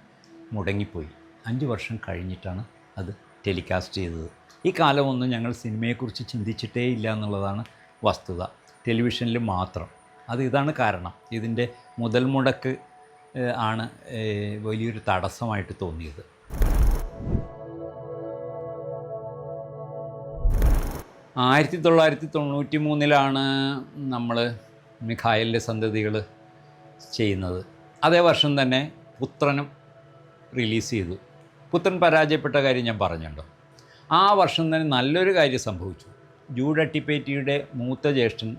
മുടങ്ങിപ്പോയി. 5 വർഷം കഴിഞ്ഞിട്ടാണ് അത് ടെലികാസ്റ്റ് ചെയ്തത്. ഈ കാലമൊന്നും ഞങ്ങൾ സിനിമയെക്കുറിച്ച് ചിന്തിച്ചിട്ടേ ഇല്ല എന്നുള്ളതാണ് വസ്തുത. ടെലിവിഷനിൽ മാത്രം. ഇതാണ് കാരണം. ഇതിൻ്റെ മുതൽ മുടക്ക് ആണ് വലിയൊരു തടസ്സമായിട്ട് തോന്നിയത്. 1993 നമ്മൾ മിഖായിലിൻ്റെ സന്തതികൾ ചെയ്യുന്നത്. അതേ വർഷം തന്നെ പുത്രനും റിലീസ് ചെയ്തു. പുത്രൻ പരാജയപ്പെട്ട കാര്യം ഞാൻ പറഞ്ഞുണ്ടോ. ആ വർഷം തന്നെ നല്ലൊരു കാര്യം സംഭവിച്ചു. ജൂഡ് അട്ടിപ്പേറ്റിയുടെ മൂത്ത ജ്യേഷ്ഠൻ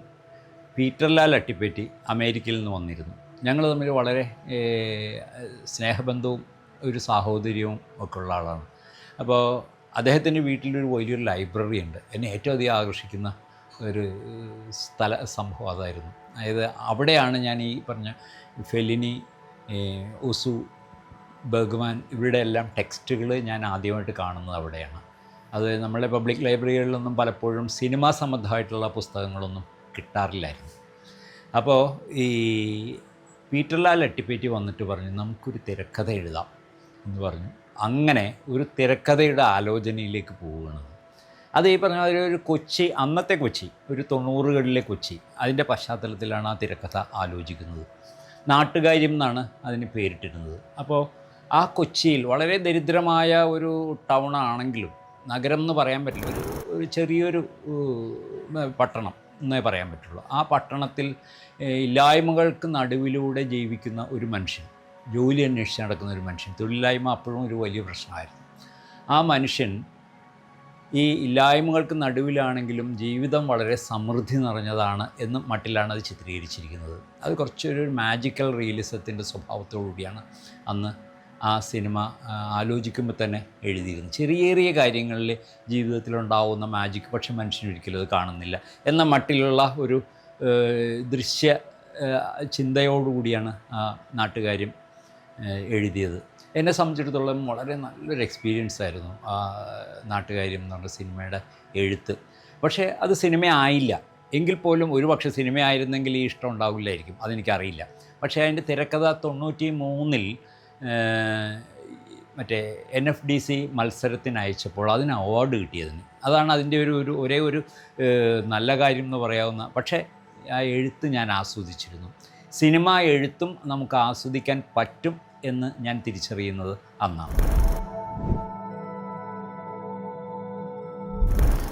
പീറ്റർ ലാൽ അട്ടിപ്പേറ്റി അമേരിക്കയിൽ നിന്ന് വന്നിരുന്നു. ഞങ്ങൾ തമ്മിൽ വളരെ സ്നേഹബന്ധവും ഒരു സാഹോദര്യവും ഒക്കെ ഉള്ള ആളാണ്. അപ്പോൾ അദ്ദേഹത്തിൻ്റെ വീട്ടിലൊരു വലിയൊരു ലൈബ്രറി ഉണ്ട്. എന്നെ ഏറ്റവും അധികം ആകർഷിക്കുന്ന ഒരു സംഭവം അതായിരുന്നു. അതായത് അവിടെയാണ് ഞാൻ ഈ പറഞ്ഞ ഫെല്ലിനി, ഉസു, ബർഗ്മാൻ ഇവരുടെ എല്ലാം ടെക്സ്റ്റുകൾ ഞാൻ ആദ്യമായിട്ട് കാണുന്നത് അവിടെയാണ്. അത് നമ്മളെ പബ്ലിക് ലൈബ്രറികളിലൊന്നും പലപ്പോഴും സിനിമാ സംബന്ധമായിട്ടുള്ള പുസ്തകങ്ങളൊന്നും കിട്ടാറില്ലായിരുന്നു. അപ്പോൾ ഈ പീറ്റർ ലാൽ അട്ടിപ്പേറ്റി വന്നിട്ട് പറഞ്ഞു, നമുക്കൊരു തിരക്കഥ എഴുതാം എന്ന് പറഞ്ഞു. അങ്ങനെ ഒരു തിരക്കഥയുടെ ആലോചനയിലേക്ക് പോവുകയാണ്. അത് ഈ പറഞ്ഞ ഒരു കൊച്ചി, അന്നത്തെ കൊച്ചി, ഒരു 90കളിലെ കൊച്ചി, അതിൻ്റെ പശ്ചാത്തലത്തിലാണ് ആ തിരക്കഥ ആലോചിക്കുന്നത്. നാട്ടുകാര്യം എന്നാണ് അതിന് പേരിട്ടിരുന്നത്. അപ്പോൾ ആ കൊച്ചിയിൽ വളരെ ദരിദ്രമായ ഒരു ടൗൺ ആണെങ്കിലും, നഗരം എന്ന് പറയാൻ പറ്റില്ല, ഒരു ചെറിയൊരു പട്ടണം എന്നേ പറയാൻ പറ്റുള്ളൂ. ആ പട്ടണത്തിൽ ഇല്ലായ്മകൾക്ക് നടുവിലൂടെ ജീവിക്കുന്ന ഒരു മനുഷ്യൻ, ജോലി അന്വേഷിച്ച് നടക്കുന്ന ഒരു മനുഷ്യൻ, തൊഴിലില്ലായ്മ അപ്പോഴും ഒരു വലിയ പ്രശ്നമായിരുന്നു. ആ മനുഷ്യൻ ഈ ഇല്ലായ്മകൾക്ക് നടുവിലാണെങ്കിലും ജീവിതം വളരെ സമൃദ്ധി നിറഞ്ഞതാണ് എന്നും മട്ടിലാണ് അത് ചിത്രീകരിച്ചിരിക്കുന്നത്. അത് കുറച്ചൊരു മാജിക്കൽ റിയലിസത്തിൻ്റെ സ്വഭാവത്തോടുകൂടിയാണ് അന്ന് ആ സിനിമ ആലോചിക്കുമ്പോൾ തന്നെ എഴുതിയിരുന്നു. ചെറിയ ചെറിയ കാര്യങ്ങളിൽ ജീവിതത്തിലുണ്ടാവുന്ന മാജിക്, പക്ഷെ മനുഷ്യനൊരിക്കലും അത് കാണുന്നില്ല എന്ന മട്ടിലുള്ള ഒരു ദൃശ്യ ചിന്തയോടുകൂടിയാണ് ആ നാട്ടുകാര്യം എഴുതിയത്. എന്നെ സംബന്ധിച്ചിടത്തോളം വളരെ നല്ലൊരു എക്സ്പീരിയൻസ് ആയിരുന്നു ആ നാട്ടുകാര്യം എന്ന് പറഞ്ഞ സിനിമയുടെ എഴുത്ത്. പക്ഷേ അത് സിനിമ ആയില്ല എങ്കിൽ പോലും ഒരുപക്ഷെ സിനിമ ആയിരുന്നെങ്കിൽ ഈ ഇഷ്ടം ഉണ്ടാവില്ലായിരിക്കും, അതെനിക്കറിയില്ല. പക്ഷേ അതിൻ്റെ തിരക്കഥ 93-ൽ മറ്റേ NFDC മത്സരത്തിന് അയച്ചപ്പോൾ അതിന് അവാർഡ് കിട്ടിയതിന്. അതാണ് അതിൻ്റെ ഒരേ ഒരു നല്ല കാര്യം എന്ന് പറയാവുന്ന. പക്ഷേ ആ എഴുത്ത് ഞാൻ ആസ്വദിച്ചിരുന്നു. സിനിമ എഴുത്തും നമുക്ക് ആസ്വദിക്കാൻ പറ്റും എന്ന് ഞാൻ തിരിച്ചറിയുന്നത് അന്നാണ്.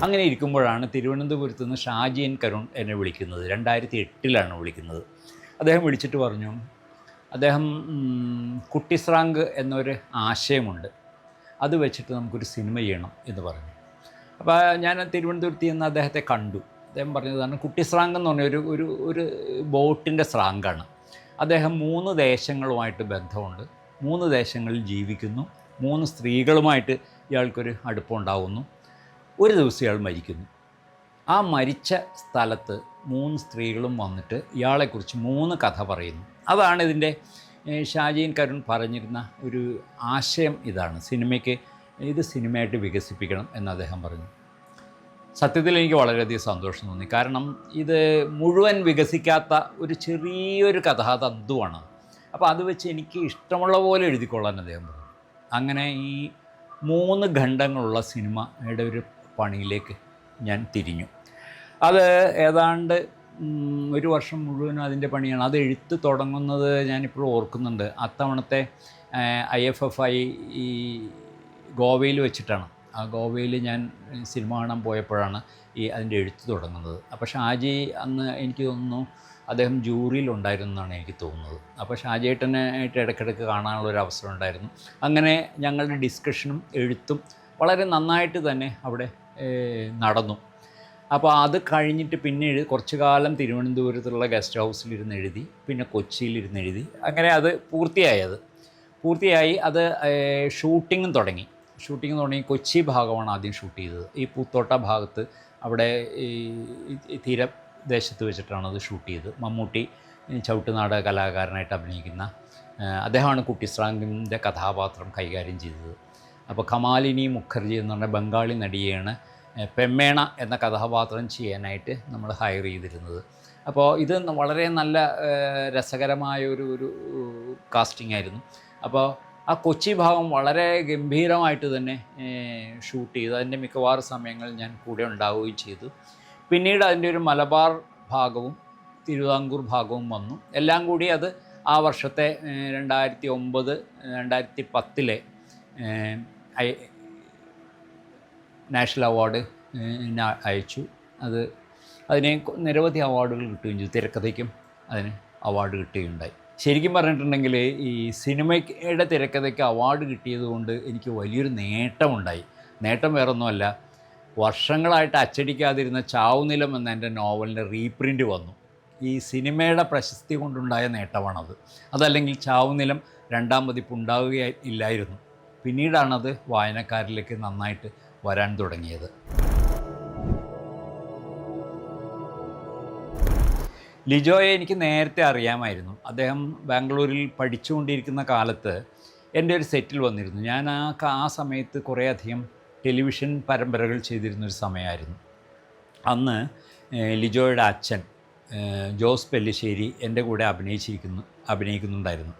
അങ്ങനെ ഇരിക്കുമ്പോഴാണ് തിരുവനന്തപുരത്ത് നിന്ന് ഷാജി എൻ കരുൺ എന്നെ വിളിക്കുന്നത്. 2008-ലാണ് വിളിക്കുന്നത്. അദ്ദേഹം വിളിച്ചിട്ട് പറഞ്ഞു, അദ്ദേഹം കുട്ടിസ്രാങ്ക് എന്നൊരു ആശയമുണ്ട്, അത് വെച്ചിട്ട് നമുക്കൊരു സിനിമ ചെയ്യണം എന്ന് പറഞ്ഞു. അപ്പോൾ ഞാൻ തിരുവനന്തപുരത്ത് നിന്ന് അദ്ദേഹത്തെ കണ്ടു. അദ്ദേഹം പറഞ്ഞതാണ്, കുട്ടിസ്രാങ്ക് എന്ന് പറഞ്ഞ ഒരു ബോട്ടിൻ്റെ സ്രാങ്കാണ്. അദ്ദേഹം 3 ദേശങ്ങളുമായിട്ട് ബന്ധമുണ്ട്, 3 ദേശങ്ങളിൽ ജീവിക്കുന്നു, 3 സ്ത്രീകളുമായിട്ട് ഇയാൾക്കൊരു അടുപ്പമുണ്ടാകുന്നു. ഒരു ദിവസം ഇയാൾ മരിക്കുന്നു. ആ മരിച്ച സ്ഥലത്ത് 3 സ്ത്രീകളും വന്നിട്ട് ഇയാളെക്കുറിച്ച് 3 കഥ പറയുന്നു. അതാണ് ഇതിൻ്റെ ഷാജി എൻ കരുൺ പറഞ്ഞിരുന്ന ഒരു ആശയം. ഇതാണ് ഇത് സിനിമയായിട്ട് വികസിപ്പിക്കണം എന്ന് അദ്ദേഹം പറഞ്ഞു. സത്യത്തിൽ എനിക്ക് വളരെയധികം സന്തോഷം തോന്നി. കാരണം ഇത് മുഴുവൻ വികസിക്കാത്ത ഒരു ചെറിയൊരു കഥാതന്തുവാണ്. അപ്പോൾ അത് വെച്ച് എനിക്ക് ഇഷ്ടമുള്ള പോലെ എഴുതിക്കൊള്ളാൻ അദ്ദേഹം പറഞ്ഞു. അങ്ങനെ ഈ 3 ഖണ്ഡങ്ങളുള്ള സിനിമയുടെ ഒരു പണിയിലേക്ക് ഞാൻ തിരിഞ്ഞു. അത് ഏതാണ്ട് 1 വർഷം മുഴുവൻ അതിൻ്റെ പണിയാണ്. അത് എഴുത്ത് തുടങ്ങുന്നത് ഞാനിപ്പോഴും ഓർക്കുന്നുണ്ട്. അത്തവണത്തെ IFFI ഈ ഗോവയിൽ വെച്ചിട്ടാണ്. ആ ഗോവയിൽ ഞാൻ സിനിമ കാണാൻ പോയപ്പോഴാണ് അതിൻ്റെ എഴുത്ത് തുടങ്ങുന്നത്. അപ്പോൾ ഷാജി അന്ന് എനിക്ക് തോന്നുന്നു അദ്ദേഹം ജൂറിയിലുണ്ടായിരുന്നു എന്നാണ് എനിക്ക് തോന്നുന്നത്. അപ്പോൾ ഷാജിയേട്ടനായിട്ട് ഇടയ്ക്കിടയ്ക്ക് കാണാനുള്ളൊരു അവസരം ഉണ്ടായിരുന്നു. അങ്ങനെ ഞങ്ങളുടെ ഡിസ്കഷനും എഴുത്തും വളരെ നന്നായിട്ട് തന്നെ അവിടെ നടന്നു. അപ്പോൾ അത് കഴിഞ്ഞിട്ട് പിന്നെ കുറച്ച് കാലം തിരുവനന്തപുരത്തുള്ള ഗസ്റ്റ് ഹൗസിലിരുന്ന് എഴുതി, പിന്നെ കൊച്ചിയിലിരുന്ന് എഴുതി. അങ്ങനെ അത് പൂർത്തിയായി. അത് ഷൂട്ടിങ്ങും തുടങ്ങി. കൊച്ചി ഭാഗമാണ് ആദ്യം ഷൂട്ട് ചെയ്തത്. ഈ പൂത്തോട്ട ഭാഗത്ത് അവിടെ ഈ തീരദേശത്ത് വെച്ചിട്ടാണ് അത് ഷൂട്ട് ചെയ്തത്. മമ്മൂട്ടി ചവിട്ടുനാടക കലാകാരനായിട്ട് അഭിനയിക്കുന്ന അദ്ദേഹമാണ് കുട്ടിസ്രാങ്കിൻ്റെ കഥാപാത്രം കൈകാര്യം ചെയ്തത്. അപ്പോൾ കമാലിനി മുഖർജി എന്ന് പറഞ്ഞ ബംഗാളി നടിയെയാണ് പെമ്മേണ എന്ന കഥാപാത്രം ചെയ്യാനായിട്ട് നമ്മൾ ഹയർ ചെയ്തിരുന്നത്. അപ്പോൾ ഇത് വളരെ നല്ല രസകരമായ ഒരു കാസ്റ്റിംഗ് ആയിരുന്നു. അപ്പോൾ ആ കൊച്ചി ഭാഗം വളരെ ഗംഭീരമായിട്ട് തന്നെ ഷൂട്ട് ചെയ്തു. അതിൻ്റെ മിക്കവാറും സമയങ്ങളിൽ ഞാൻ കൂടെ ഉണ്ടാവുകയും ചെയ്തു. പിന്നീട് അതിൻ്റെ ഒരു മലബാർ ഭാഗവും തിരുവിതാംകൂർ ഭാഗവും വന്നു. എല്ലാം കൂടി അത് ആ വർഷത്തെ 2009-2010 നാഷണൽ അവാർഡ് അയച്ചു. അതിന് നിരവധി അവാർഡുകൾ കിട്ടുകയും ചെയ്തു. തിരക്കഥയ്ക്കും അതിന് അവാർഡ് കിട്ടുകയുണ്ടായി. ശരിക്കും പറഞ്ഞിട്ടുണ്ടെങ്കിൽ ഈ സിനിമയുടെ തിരക്കഥയ്ക്ക് അവാർഡ് കിട്ടിയതുകൊണ്ട് എനിക്ക് വലിയൊരു നേട്ടമുണ്ടായി. നേട്ടം വേറൊന്നുമല്ല, വർഷങ്ങളായിട്ട് അച്ചടിക്കാതിരുന്ന ചാവുനിലം എന്ന എൻ്റെ നോവലിൻ്റെ റീപ്രിൻ്റ് വന്നു. ഈ സിനിമയുടെ പ്രശസ്തി കൊണ്ടുണ്ടായ നേട്ടമാണത്. അതല്ലെങ്കിൽ ചാവുനിലം 2ാം പതിപ്പ് ഉണ്ടാവുകയില്ലായിരുന്നു. പിന്നീടാണത് വായനക്കാരിലേക്ക് നന്നായിട്ട് വരാൻ തുടങ്ങിയത്. ലിജോയെ എനിക്ക് നേരത്തെ അറിയാമായിരുന്നു. അദ്ദേഹം ബാംഗ്ലൂരിൽ പഠിച്ചുകൊണ്ടിരിക്കുന്ന കാലത്ത് എൻ്റെ ഒരു സെറ്റിൽ വന്നിരുന്നു. ഞാൻ ആ സമയത്ത് കുറേയധികം ടെലിവിഷൻ പരമ്പരകൾ ചെയ്തിരുന്നൊരു സമയമായിരുന്നു. അന്ന് ലിജോയുടെ അച്ഛൻ ജോസ് പെല്ലിശ്ശേരി എൻ്റെ കൂടെ അഭിനയിക്കുന്നുണ്ടായിരുന്നു.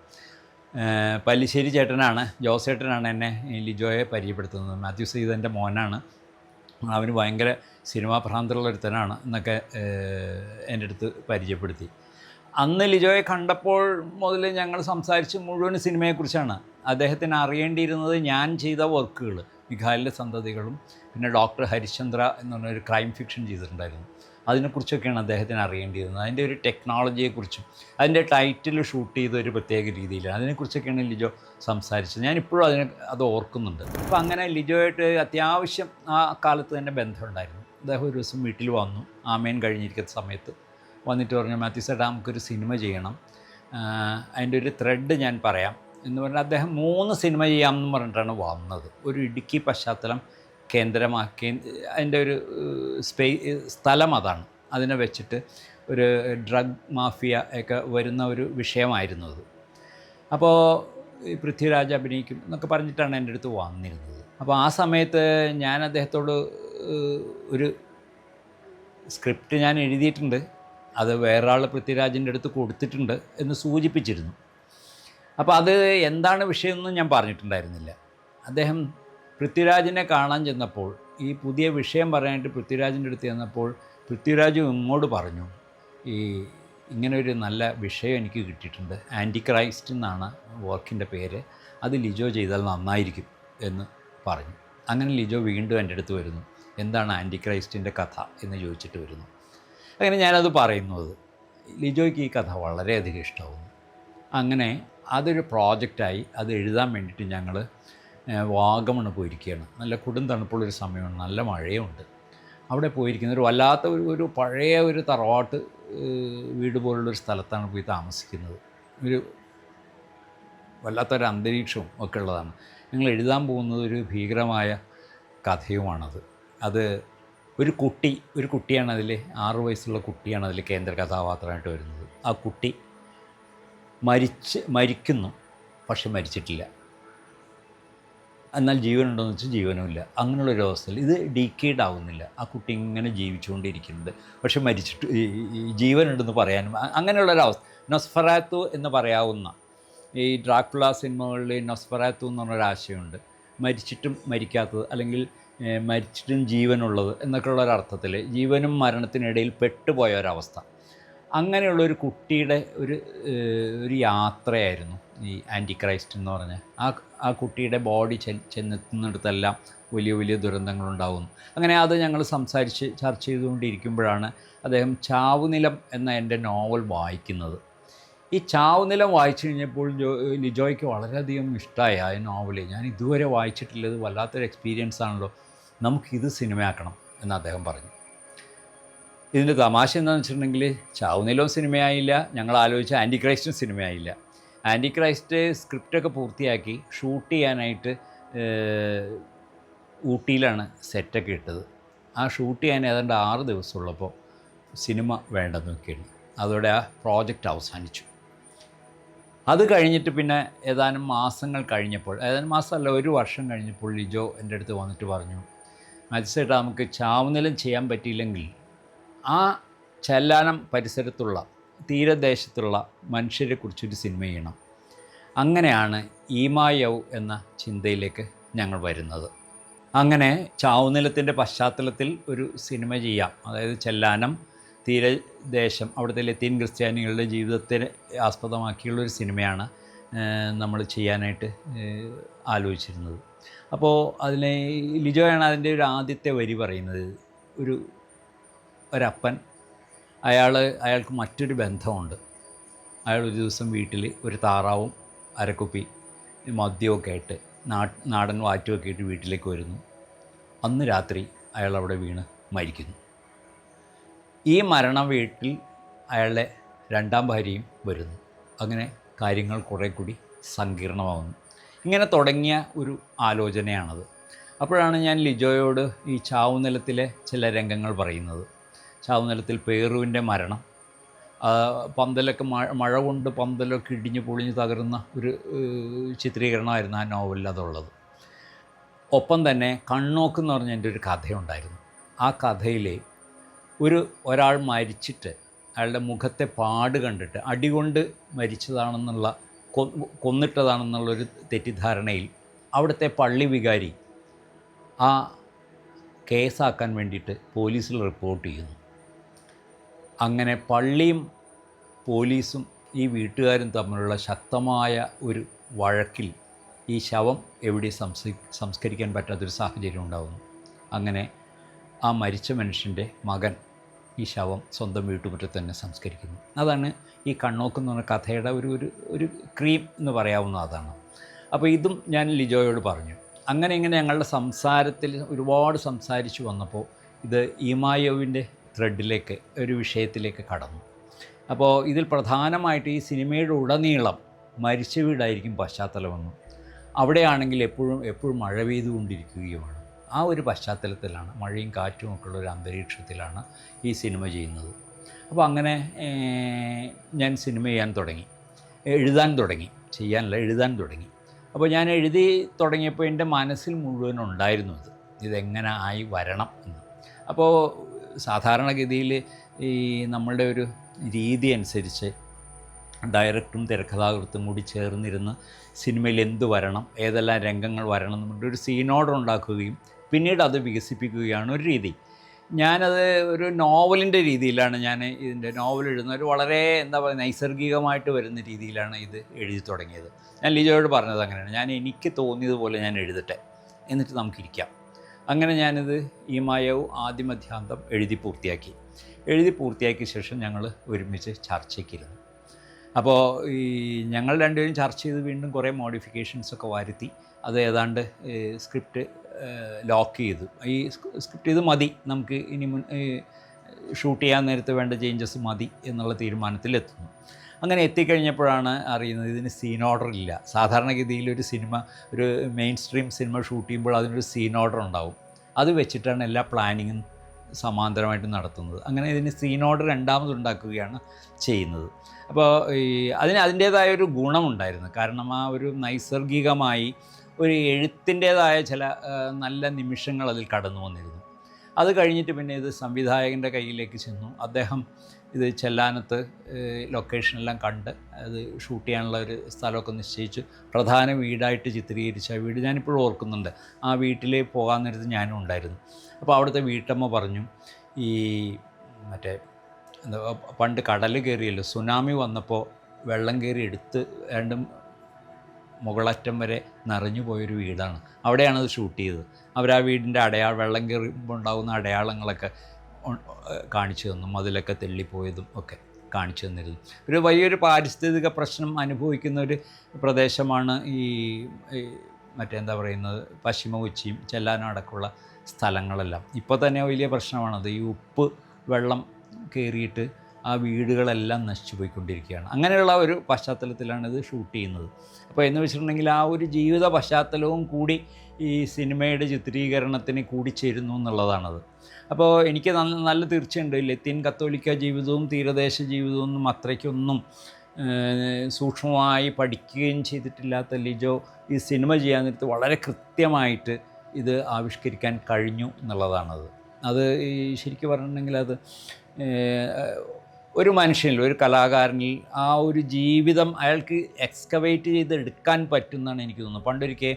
പല്ലിശ്ശേരി ചേട്ടനാണ്, ജോസേട്ടനാണ് എന്നെ ഈ ലിജോയെ പരിചയപ്പെടുത്തുന്നത്. മാത്യു സീതൻ്റെ മോനാണ്, അവന് ഭയങ്കര സിനിമാ ഭ്രാന്തുള്ള ഒരുത്തനാണ് എന്നൊക്കെ എൻ്റെ അടുത്ത് പരിചയപ്പെടുത്തി. അന്ന് ലിജോയെ കണ്ടപ്പോൾ മുതൽ ഞങ്ങൾ സംസാരിച്ച് മുഴുവൻ സിനിമയെക്കുറിച്ചാണ്. അദ്ദേഹത്തിന് അറിയേണ്ടിയിരുന്നത് ഞാൻ ചെയ്ത വർക്കുകൾ, മിഖായിലിൻ്റെ സന്തതികളും പിന്നെ ഡോക്ടർ ഹരിശ്ചന്ദ്ര എന്ന് പറഞ്ഞൊരു ക്രൈം ഫിക്ഷൻ ചെയ്തിട്ടുണ്ടായിരുന്നു, അതിനെക്കുറിച്ചൊക്കെയാണ് അദ്ദേഹത്തിന് അറിയേണ്ടിയിരുന്നത്. അതിൻ്റെ ഒരു ടെക്നോളജിയെക്കുറിച്ചും അതിൻ്റെ ടൈറ്റിൽ ഷൂട്ട് ചെയ്ത ഒരു പ്രത്യേക രീതിയിലാണ്, അതിനെക്കുറിച്ചൊക്കെയാണ് ലിജോ സംസാരിച്ചത്. ഞാനിപ്പോഴും അത് ഓർക്കുന്നുണ്ട്. അപ്പോൾ അങ്ങനെ ലിജോയായിട്ട് അത്യാവശ്യം ആ കാലത്ത് തന്നെ ബന്ധമുണ്ടായിരുന്നു. അദ്ദേഹം ഒരു ദിവസം വീട്ടിൽ വന്നു, ആമേൻ കഴിഞ്ഞിരിക്കുന്ന സമയത്ത് വന്നിട്ട് പറഞ്ഞു, മാത്യു ചേട്ടാ നമുക്കൊരു സിനിമ ചെയ്യണം, അതിൻ്റെ ഒരു ത്രെഡ് ഞാൻ പറയാം എന്ന് പറഞ്ഞാൽ അദ്ദേഹം 3 സിനിമ ചെയ്യാമെന്ന് പറഞ്ഞിട്ടാണ് വന്നത്. ഒരു ഇടുക്കി പശ്ചാത്തലം കേന്ദ്രമാക്കി, അതിൻ്റെ ഒരു സ്ഥലം അതാണ്, അതിനെ വെച്ചിട്ട് ഒരു ഡ്രഗ് മാഫിയ ഒക്കെ വരുന്ന ഒരു വിഷയമായിരുന്നു അത്. അപ്പോൾ ഈ പൃഥ്വിരാജ് അഭിനയിക്കും എന്നൊക്കെ പറഞ്ഞിട്ടാണ് എൻ്റെ അടുത്ത് വന്നിരുന്നത്. അപ്പോൾ ആ സമയത്ത് ഞാൻ അദ്ദേഹത്തോട് ഒരു സ്ക്രിപ്റ്റ് ഞാൻ എഴുതിയിട്ടുണ്ട്, അത് വേറൊരാൾ പൃഥ്വിരാജിൻ്റെ അടുത്ത് കൊടുത്തിട്ടുണ്ട് എന്ന് സൂചിപ്പിച്ചിരുന്നു. അപ്പോൾ അത് എന്താണ് വിഷയമെന്നും ഞാൻ പറഞ്ഞിട്ടുണ്ടായിരുന്നില്ല. അദ്ദേഹം പൃഥ്വിരാജിനെ കാണാൻ ചെന്നപ്പോൾ, ഈ പുതിയ വിഷയം പറയാനായിട്ട് പൃഥ്വിരാജിൻ്റെ അടുത്ത് ചെന്നപ്പോൾ പൃഥ്വിരാജ് ഇങ്ങോട്ട് പറഞ്ഞു, ഇങ്ങനെ ഒരു നല്ല വിഷയം എനിക്ക് കിട്ടിയിട്ടുണ്ട്, ആൻറ്റി ക്രൈസ്റ്റ് എന്നാണ് വർക്കിൻ്റെ പേര്, അത് ലിജോ ചെയ്താൽ നന്നായിരിക്കും എന്ന് പറഞ്ഞു. അങ്ങനെ ലിജോ വീണ്ടും എൻ്റെ അടുത്ത് വരുന്നു, എന്താണ് ആൻറ്റി ക്രൈസ്റ്റിൻ്റെ കഥ എന്ന് ചോദിച്ചിട്ട് വരുന്നു. അങ്ങനെ ഞാനത് പറയുന്നത് ലിജോയ്ക്ക് ഈ കഥ വളരെയധികം ഇഷ്ടമാവുന്നു. അങ്ങനെ അതൊരു പ്രോജക്റ്റായി അത് എഴുതാൻ വേണ്ടിയിട്ട് ഞങ്ങൾ വാഗമണ് പോയിരിക്കുകയാണ്. നല്ല കൊടും തണുപ്പുള്ളൊരു സമയമാണ്, നല്ല മഴയുണ്ട്. അവിടെ പോയിരിക്കുന്ന ഒരു വല്ലാത്ത ഒരു പഴയ ഒരു തറവാട്ട് വീട് പോലുള്ളൊരു സ്ഥലത്താണ് പോയി താമസിക്കുന്നത്. ഒരു വല്ലാത്തൊരു അന്തരീക്ഷവും ഒക്കെ ഉള്ളതാണ്. ഞങ്ങൾ എഴുതാൻ പോകുന്നത് ഒരു ഭീകരമായ കഥയുമാണത്. അത് ഒരു കുട്ടിയാണ് അതിൽ, 6 വയസ്സുള്ള കുട്ടിയാണ് അതിൽ കേന്ദ്ര കഥാപാത്രമായിട്ട് വരുന്നത്. ആ കുട്ടി മരിക്കുന്നു, പക്ഷെ മരിച്ചിട്ടില്ല. എന്നാൽ ജീവനുണ്ടോയെന്ന് വെച്ചാൽ ജീവനുമില്ല. അങ്ങനെയുള്ളൊരവസ്ഥയിൽ ഇത് ഡീക്കേഡ് ആവുന്നില്ല. ആ കുട്ടി ഇങ്ങനെ ജീവിച്ചുകൊണ്ടിരിക്കുന്നുണ്ട്, പക്ഷെ മരിച്ചിട്ട് ജീവനുണ്ടെന്ന് പറയാനും അങ്ങനെയുള്ളൊരവസ്ഥ. നൊസ്ഫെറാത്തു എന്ന് പറയാവുന്ന ഈ ഡ്രാക്കുള സിനിമകളിൽ നൊസ്ഫെറാത്തു എന്ന് പറഞ്ഞൊരാശയമുണ്ട്, മരിച്ചിട്ടും മരിക്കാത്തത്, അല്ലെങ്കിൽ മരിച്ചിട്ടും ജീവനുള്ളത് എന്നൊക്കെയുള്ളൊരർത്ഥത്തിൽ ജീവനും മരണത്തിനിടയിൽ പെട്ടുപോയ ഒരവസ്ഥ. അങ്ങനെയുള്ളൊരു കുട്ടിയുടെ ഒരു യാത്രയായിരുന്നു ഈ ആൻറ്റി ക്രൈസ്റ്റ് എന്ന് പറഞ്ഞ ആ കുട്ടിയുടെ ബോഡി ചെന്നെത്തുന്നിടത്തെല്ലാം വലിയ വലിയ ദുരന്തങ്ങളുണ്ടാകുന്നു. അങ്ങനെ അത് ഞങ്ങൾ ചർച്ച ചെയ്തുകൊണ്ടിരിക്കുമ്പോഴാണ് അദ്ദേഹം ചാവുനിലം എന്ന എൻ്റെ നോവൽ വായിക്കുന്നത്. ഈ ചാവുനിലം വായിച്ചു കഴിഞ്ഞപ്പോൾ ലിജോയ്ക്ക് വളരെയധികം ഇഷ്ടമായി ആ നോവൽ. ഞാൻ ഇതുവരെ വായിച്ചിട്ടില്ല, ഇത് വല്ലാത്തൊരു എക്സ്പീരിയൻസ് ആണല്ലോ, നമുക്കിത് സിനിമയാക്കണം എന്ന് അദ്ദേഹം പറഞ്ഞു. ഇതിൻ്റെ തമാശ എന്താണെന്ന് വെച്ചിട്ടുണ്ടെങ്കിൽ ചാവുനിലവും സിനിമയായില്ല, ഞങ്ങൾ ആലോചിച്ച ആൻറ്റി ക്രൈസ്റ്റും സിനിമയായില്ല. ആൻറ്റി ക്രൈസ്റ്റ് സ്ക്രിപ്റ്റൊക്കെ പൂർത്തിയാക്കി ഷൂട്ട് ചെയ്യാനായിട്ട് ഊട്ടിയിലാണ് സെറ്റൊക്കെ ഇട്ടത്. ആ ഷൂട്ട് ചെയ്യാൻ ഏതാണ്ട് 6 ദിവസമുള്ളപ്പോൾ സിനിമ വേണ്ടെന്ന് വെക്കുകയാണ്. അതോടെ ആ പ്രോജക്റ്റ് അവസാനിച്ചു. അത് കഴിഞ്ഞിട്ട് പിന്നെ ഏതാനും മാസങ്ങൾ കഴിഞ്ഞപ്പോൾ, ഏതാനും മാസമല്ല 1 വർഷം കഴിഞ്ഞപ്പോൾ ലിജോ എൻ്റെ അടുത്ത് വന്നിട്ട് പറഞ്ഞു, മാത്യു നമുക്ക് ചാവുനിലം ചെയ്യാൻ പറ്റിയില്ലെങ്കിൽ ആ ചെല്ലാനം പരിസരത്തുള്ള തീരദേശത്തുള്ള മനുഷ്യരെക്കുറിച്ചൊരു സിനിമ ചെയ്യണം. അങ്ങനെയാണ് ഈമായവ് എന്ന ചിന്തയിലേക്ക് ഞങ്ങൾ വരുന്നത്. അങ്ങനെ ചാവുനിലത്തിൻ്റെ പശ്ചാത്തലത്തിൽ ഒരു സിനിമ ചെയ്യാം, അതായത് ചെല്ലാനം തീരദേശം, അവിടുത്തെ ലത്തീൻ ക്രിസ്ത്യാനികളുടെ ജീവിതത്തെ ആസ്പദമാക്കിയുള്ളൊരു സിനിമയാണ് നമ്മൾ ചെയ്യാനായിട്ട് ആലോചിച്ചിരുന്നത്. അപ്പോൾ അതിനെ ലിജോയാണ് അതിൻ്റെ ഒരു ആദ്യത്തെ വരി പറയുന്നത്. ഒരപ്പൻ, അയാൾക്ക് മറ്റൊരു ബന്ധമുണ്ട്. അയാൾ ഒരു ദിവസം വീട്ടിൽ ഒരു താറാവും അരക്കുപ്പി മദ്യമൊക്കെ ആയിട്ട് നാടൻ വാറ്റുമൊക്കെ ആയിട്ട് വീട്ടിലേക്ക് വരുന്നു. അന്ന് രാത്രി അയാൾ അവിടെ വീണ് മരിക്കുന്നു. ഈ മരണ വീട്ടിൽ അയാളുടെ 2ാം ഭാര്യയും വരുന്നു. അങ്ങനെ കാര്യങ്ങൾ കുറേ കൂടി സങ്കീർണമാകുന്നു. ഇങ്ങനെ തുടങ്ങിയ ഒരു ആലോചനയാണത്. അപ്പോഴാണ് ഞാൻ ലിജോയോട് ഈ ചാവുനിലത്തിലെ ചില രംഗങ്ങൾ പറയുന്നത്. ചാവുനിലത്തിൽ പേറുവിൻ്റെ മരണം, പന്തലൊക്കെ മഴ കൊണ്ട് പന്തലൊക്കെ ഇടിഞ്ഞ് പൊളിഞ്ഞ് തകരുന്ന ഒരു ചിത്രീകരണമായിരുന്നു ആ നോവലിൽ അതുള്ളത്. ഒപ്പം തന്നെ കണ്ണോക്ക് എന്ന് പറഞ്ഞ എൻ്റെ ഒരു കഥയുണ്ടായിരുന്നു. ആ കഥയിൽ ഒരാൾ മരിച്ചിട്ട് അയാളുടെ മുഖത്തെ പാട് കണ്ടിട്ട് അടികൊണ്ട് മരിച്ചതാണെന്നുള്ള കൊന്നിട്ടതാണെന്നുള്ളൊരു തെറ്റിദ്ധാരണയിൽ അവിടുത്തെ പള്ളി വികാരി ആ കേസാക്കാൻ വേണ്ടിയിട്ട് പോലീസിൽ റിപ്പോർട്ട് ചെയ്യുന്നു. അങ്ങനെ പള്ളിയും പോലീസും ഈ വീട്ടുകാരും തമ്മിലുള്ള ശക്തമായ ഒരു വഴക്കിൽ ഈ ശവം എവിടെ സംസ്കരിക്കാൻ പറ്റാത്തൊരു സാഹചര്യം ഉണ്ടാകുന്നു. അങ്ങനെ ആ മരിച്ച മനുഷ്യൻ്റെ മകൻ ഈ ശവം സ്വന്തം വീട്ടുമുറ്റത്ത് തന്നെ സംസ്കരിക്കുന്നു. അതാണ് ഈ കണ്ണോക്ക് എന്ന് പറഞ്ഞ കഥയുടെ ഒരു ക്രീം എന്ന് പറയാവുന്ന അതാണ്. അപ്പോൾ ഇതും ഞാൻ ലിജോയോട് പറഞ്ഞു. അങ്ങനെ ഇങ്ങനെ ഞങ്ങളുടെ സംസാരത്തിൽ ഒരുപാട് സംസാരിച്ചു വന്നപ്പോൾ ഇത് ഈമായോവിൻ്റെ ത്രെഡിലേക്ക്, ഒരു വിഷയത്തിലേക്ക് കടന്നു. അപ്പോൾ ഇതിൽ പ്രധാനമായിട്ട് ഈ സിനിമയുടെ ഉടനീളം മരിച്ച വീടായിരിക്കും പശ്ചാത്തലമെന്നും അവിടെയാണെങ്കിൽ എപ്പോഴും മഴ പെയ്തുകൊണ്ടിരിക്കുകയുമാണ്. ആ ഒരു പശ്ചാത്തലത്തിലാണ്, മഴയും കാറ്റും ഒക്കെ ഉള്ള ഒരു അന്തരീക്ഷത്തിലാണ് ഈ സിനിമ ചെയ്യുന്നത്. അപ്പോൾ അങ്ങനെ ഞാൻ സിനിമ എഴുതാൻ തുടങ്ങി. എഴുതാൻ തുടങ്ങി. അപ്പോൾ ഞാൻ എഴുതി തുടങ്ങിയപ്പോൾ എൻ്റെ മനസ്സിൽ മുഴുവൻ ഉണ്ടായിരുന്നു ഇതെങ്ങനെ ആയി വരണം എന്ന്. അപ്പോൾ സാധാരണഗതിയിൽ ഈ നമ്മളുടെ ഒരു രീതി അനുസരിച്ച് ഡയറക്ടറും തിരക്കഥാകൃത്തും കൂടി ചേർന്നിരുന്ന് സിനിമയിൽ എന്ത് വരണം, ഏതെല്ലാം രംഗങ്ങൾ വരണം എന്നുകൊണ്ട് ഒരു സീൻ ഓർഡർ ഉണ്ടാക്കുകയും പിന്നീട് അത് വികസിപ്പിക്കുകയാണ് ഒരു രീതി. ഞാനത് ഒരു നോവലിൻ്റെ രീതിയിലാണ് ഇതിൻ്റെ നോവൽ എഴുതുന്നത്. ഒരു വളരെ നൈസർഗികമായിട്ട് വരുന്ന രീതിയിലാണ് ഇത് എഴുതി തുടങ്ങിയത്. ഞാൻ ലിജോയോട് പറഞ്ഞത് അങ്ങനെയാണ്, എനിക്ക് തോന്നിയതുപോലെ ഞാൻ എഴുതട്ടെ, എന്നിട്ട് നമുക്കിരിക്കാം. അങ്ങനെ ഞാനിത് ഈമായവ് ആദ്യമധ്യാന്തം എഴുതി പൂർത്തിയാക്കിയ ശേഷം ഞങ്ങൾ ഒരുമിച്ച് ചർച്ചയ്ക്കിരുന്നു. അപ്പോൾ ഞങ്ങൾ രണ്ടുപേരും ചർച്ച ചെയ്ത് വീണ്ടും കുറേ മോഡിഫിക്കേഷൻസൊക്കെ വരുത്തി അത് ഏതാണ്ട് സ്ക്രിപ്റ്റ് ലോക്ക് ചെയ്തു. ഈ സ്ക്രിപ്റ്റ് ഇത് മതി, നമുക്ക് ഇനി ഷൂട്ട് ചെയ്യാൻ നേരത്ത് വേണ്ട ചേഞ്ചസ് മതി എന്നുള്ള തീരുമാനത്തിലെത്തുന്നു. അങ്ങനെ എത്തിക്കഴിഞ്ഞപ്പോഴാണ് അറിയുന്നത് ഇതിന് സീൻ ഓർഡർ ഇല്ല. സാധാരണഗതിയിൽ ഒരു മെയിൻ സ്ട്രീം സിനിമ ഷൂട്ട് ചെയ്യുമ്പോൾ അതിനൊരു സീൻ ഓർഡർ ഉണ്ടാവും. അത് വെച്ചിട്ടാണ് എല്ലാ പ്ലാനിങ്ങും സമാന്തരമായിട്ട് നടത്തുന്നത്. അങ്ങനെ ഇതിന് സീൻ ഓർഡർ രണ്ടാമതുണ്ടാക്കുകയാണ് ചെയ്യുന്നത്. അപ്പോൾ അതിൻ്റേതായ ഒരു ഗുണമുണ്ടായിരുന്നു. കാരണം ആ ഒരു നൈസർഗികമായി ഒരു എഴുത്തിൻ്റേതായ ചില നല്ല നിമിഷങ്ങൾ അതിൽ കടന്നു വന്നിരുന്നു. അത് കഴിഞ്ഞിട്ട് പിന്നെ ഇത് സംവിധായകൻ്റെ കയ്യിലേക്ക് ചെന്നു. അദ്ദേഹം ഇത് ചെല്ലാനത്ത് ലൊക്കേഷനെല്ലാം കണ്ട് അത് ഷൂട്ട് ചെയ്യാനുള്ള ഒരു സ്ഥലമൊക്കെ നിശ്ചയിച്ച് പ്രധാന വീടായിട്ട് ചിത്രീകരിച്ച ആ വീട് ഞാനിപ്പോഴും ഓർക്കുന്നുണ്ട്. ആ വീട്ടിൽ പോകാൻ നേരത്ത് ഞാനും ഉണ്ടായിരുന്നു. അപ്പോൾ അവിടുത്തെ വീട്ടമ്മ പറഞ്ഞു, ഈ പണ്ട് കടൽ കയറിയല്ലോ, സുനാമി വന്നപ്പോൾ വെള്ളം കയറി എടുത്ത് രണ്ടും മുകളറ്റം വരെ നിറഞ്ഞു പോയൊരു വീടാണ്, അവിടെയാണത് ഷൂട്ട് ചെയ്തത്. ആ വീടിൻ്റെ വെള്ളം കയറുമ്പോൾ ഉണ്ടാകുന്ന അടയാളങ്ങളൊക്കെ കാണിച്ചു തന്നു, മതിലൊക്കെ തെള്ളിപ്പോയതും ഒക്കെ കാണിച്ചു തന്നിരുന്നു. ഒരു വലിയൊരു പാരിസ്ഥിതിക പ്രശ്നം അനുഭവിക്കുന്ന ഒരു പ്രദേശമാണ് ഈ പശ്ചിമ കൊച്ചിയും ചെല്ലാനം അടക്കമുള്ള സ്ഥലങ്ങളെല്ലാം. ഇപ്പോൾ തന്നെ വലിയ പ്രശ്നമാണത്. ഈ ഉപ്പ് വെള്ളം കയറിയിട്ട് ആ വീടുകളെല്ലാം നശിച്ചു പോയിക്കൊണ്ടിരിക്കുകയാണ്. അങ്ങനെയുള്ള ഒരു പശ്ചാത്തലത്തിലാണ് ഇത് ഷൂട്ട് ചെയ്യുന്നത്. അപ്പോൾ എന്ന് വെച്ചിട്ടുണ്ടെങ്കിൽ ആ ഒരു ജീവിത പശ്ചാത്തലവും കൂടി ഈ സിനിമയുടെ ചിത്രീകരണത്തിന് കൂടിച്ചേരുന്നു എന്നുള്ളതാണത്. അപ്പോൾ എനിക്ക് നല്ല തീർച്ചയുണ്ട്, ലത്തീൻ കത്തോലിക്ക ജീവിതവും തീരദേശ ജീവിതവും ഒന്നും അത്രയ്ക്കൊന്നും സൂക്ഷ്മമായി പഠിക്കുകയും ചെയ്തിട്ടില്ലാത്ത ലിജോ ഈ സിനിമ ചെയ്യാൻ നേരത്ത് വളരെ കൃത്യമായിട്ട് ഇത് ആവിഷ്കരിക്കാൻ കഴിഞ്ഞു എന്നുള്ളതാണത്. അത് ശരിക്കും പറഞ്ഞിട്ടുണ്ടെങ്കിൽ അത് ഒരു മനുഷ്യനിൽ, ഒരു കലാകാരനിൽ ആ ഒരു ജീവിതം അയാൾക്ക് എക്സ്കവേറ്റ് ചെയ്തെടുക്കാൻ പറ്റുമെന്നാണ് എനിക്ക് തോന്നുന്നത്. പണ്ടൊരിക്കൽ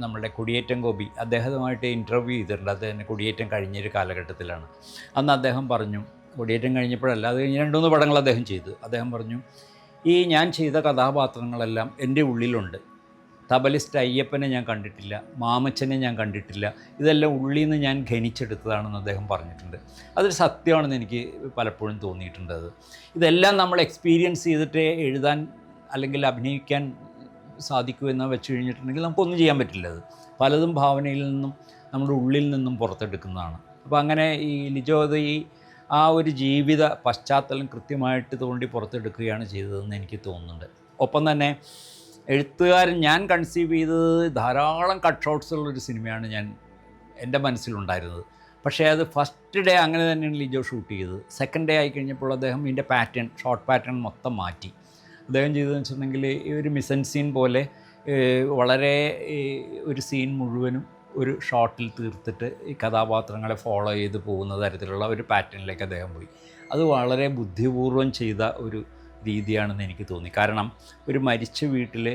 നമ്മളുടെ കൊടിയേറ്റം ഗോപി അദ്ദേഹവുമായിട്ട് ഇൻ്റർവ്യൂ ചെയ്തിട്ടുണ്ട്. അദ്ദേഹം കൊടിയേറ്റം കഴിഞ്ഞൊരു കാലഘട്ടത്തിലാണ്. അന്ന് അദ്ദേഹം പറഞ്ഞു, കൊടിയേറ്റം കഴിഞ്ഞപ്പോഴല്ല, അത് കഴിഞ്ഞ് 2-3 പടങ്ങൾ അദ്ദേഹം ചെയ്തു. അദ്ദേഹം പറഞ്ഞു, ഞാൻ ചെയ്ത കഥാപാത്രങ്ങളെല്ലാം എൻ്റെ ഉള്ളിലുണ്ട്. തബലിസ്റ്റ് അയ്യപ്പനെ ഞാൻ കണ്ടിട്ടില്ല, മാമച്ചനെ ഞാൻ കണ്ടിട്ടില്ല, ഇതെല്ലാം ഉള്ളിൽ നിന്ന് ഞാൻ ഖനിച്ചെടുത്തതാണെന്ന് അദ്ദേഹം പറഞ്ഞിട്ടുണ്ട്. അതൊരു സത്യമാണെന്ന് എനിക്ക് പലപ്പോഴും തോന്നിയിട്ടുണ്ട്. ഇതെല്ലാം നമ്മൾ എക്സ്പീരിയൻസ് ചെയ്തിട്ട് എഴുതാൻ അല്ലെങ്കിൽ അഭിനയിക്കാൻ സാധിക്കൂ എന്ന് വെച്ച് കഴിഞ്ഞിട്ടുണ്ടെങ്കിൽ നമുക്കൊന്നും ചെയ്യാൻ പറ്റില്ല. അത് പലതും ഭാവനയിൽ നിന്നും നമ്മുടെ ഉള്ളിൽ നിന്നും പുറത്തെടുക്കുന്നതാണ്. അപ്പോൾ അങ്ങനെ ഈ ലിജോ ആ ഒരു ജീവിത പശ്ചാത്തലം കൃത്യമായിട്ട് തോണ്ടി പുറത്തെടുക്കുകയാണ് ചെയ്തതെന്ന് എനിക്ക് തോന്നുന്നുണ്ട്. ഒപ്പം തന്നെ എഴുത്തുകാരൻ ഞാൻ കൺസീവ് ചെയ്തത് ധാരാളം കട്ട് ഷോട്ട്സ് ഉള്ളൊരു സിനിമയാണ് എൻ്റെ മനസ്സിലുണ്ടായിരുന്നത്. പക്ഷേ അത് ഫസ്റ്റ് ഡേ അങ്ങനെ തന്നെയാണ് ലിജോ ഷൂട്ട് ചെയ്തത്. സെക്കൻഡ് ഡേ ആയിക്കഴിഞ്ഞപ്പോൾ അദ്ദേഹം ഇതിൻ്റെ ഷോർട്ട് പാറ്റേൺ മൊത്തം മാറ്റി. അദ്ദേഹം ചെയ്തതെന്ന് വെച്ചിട്ടുണ്ടെങ്കിൽ ഈ ഒരു മിസൻ സീൻ പോലെ വളരെ ഒരു സീൻ മുഴുവനും ഒരു ഷോട്ടിൽ തീർത്തിട്ട് ഈ കഥാപാത്രങ്ങളെ ഫോളോ ചെയ്ത് പോകുന്ന തരത്തിലുള്ള ഒരു പാറ്റേണിലേക്ക് അദ്ദേഹം പോയി. അത് വളരെ ബുദ്ധിപൂർവ്വം ചെയ്ത ഒരു രീതിയാണെന്ന് എനിക്ക് തോന്നി. കാരണം ഒരു മരിച്ച വീട്ടിൽ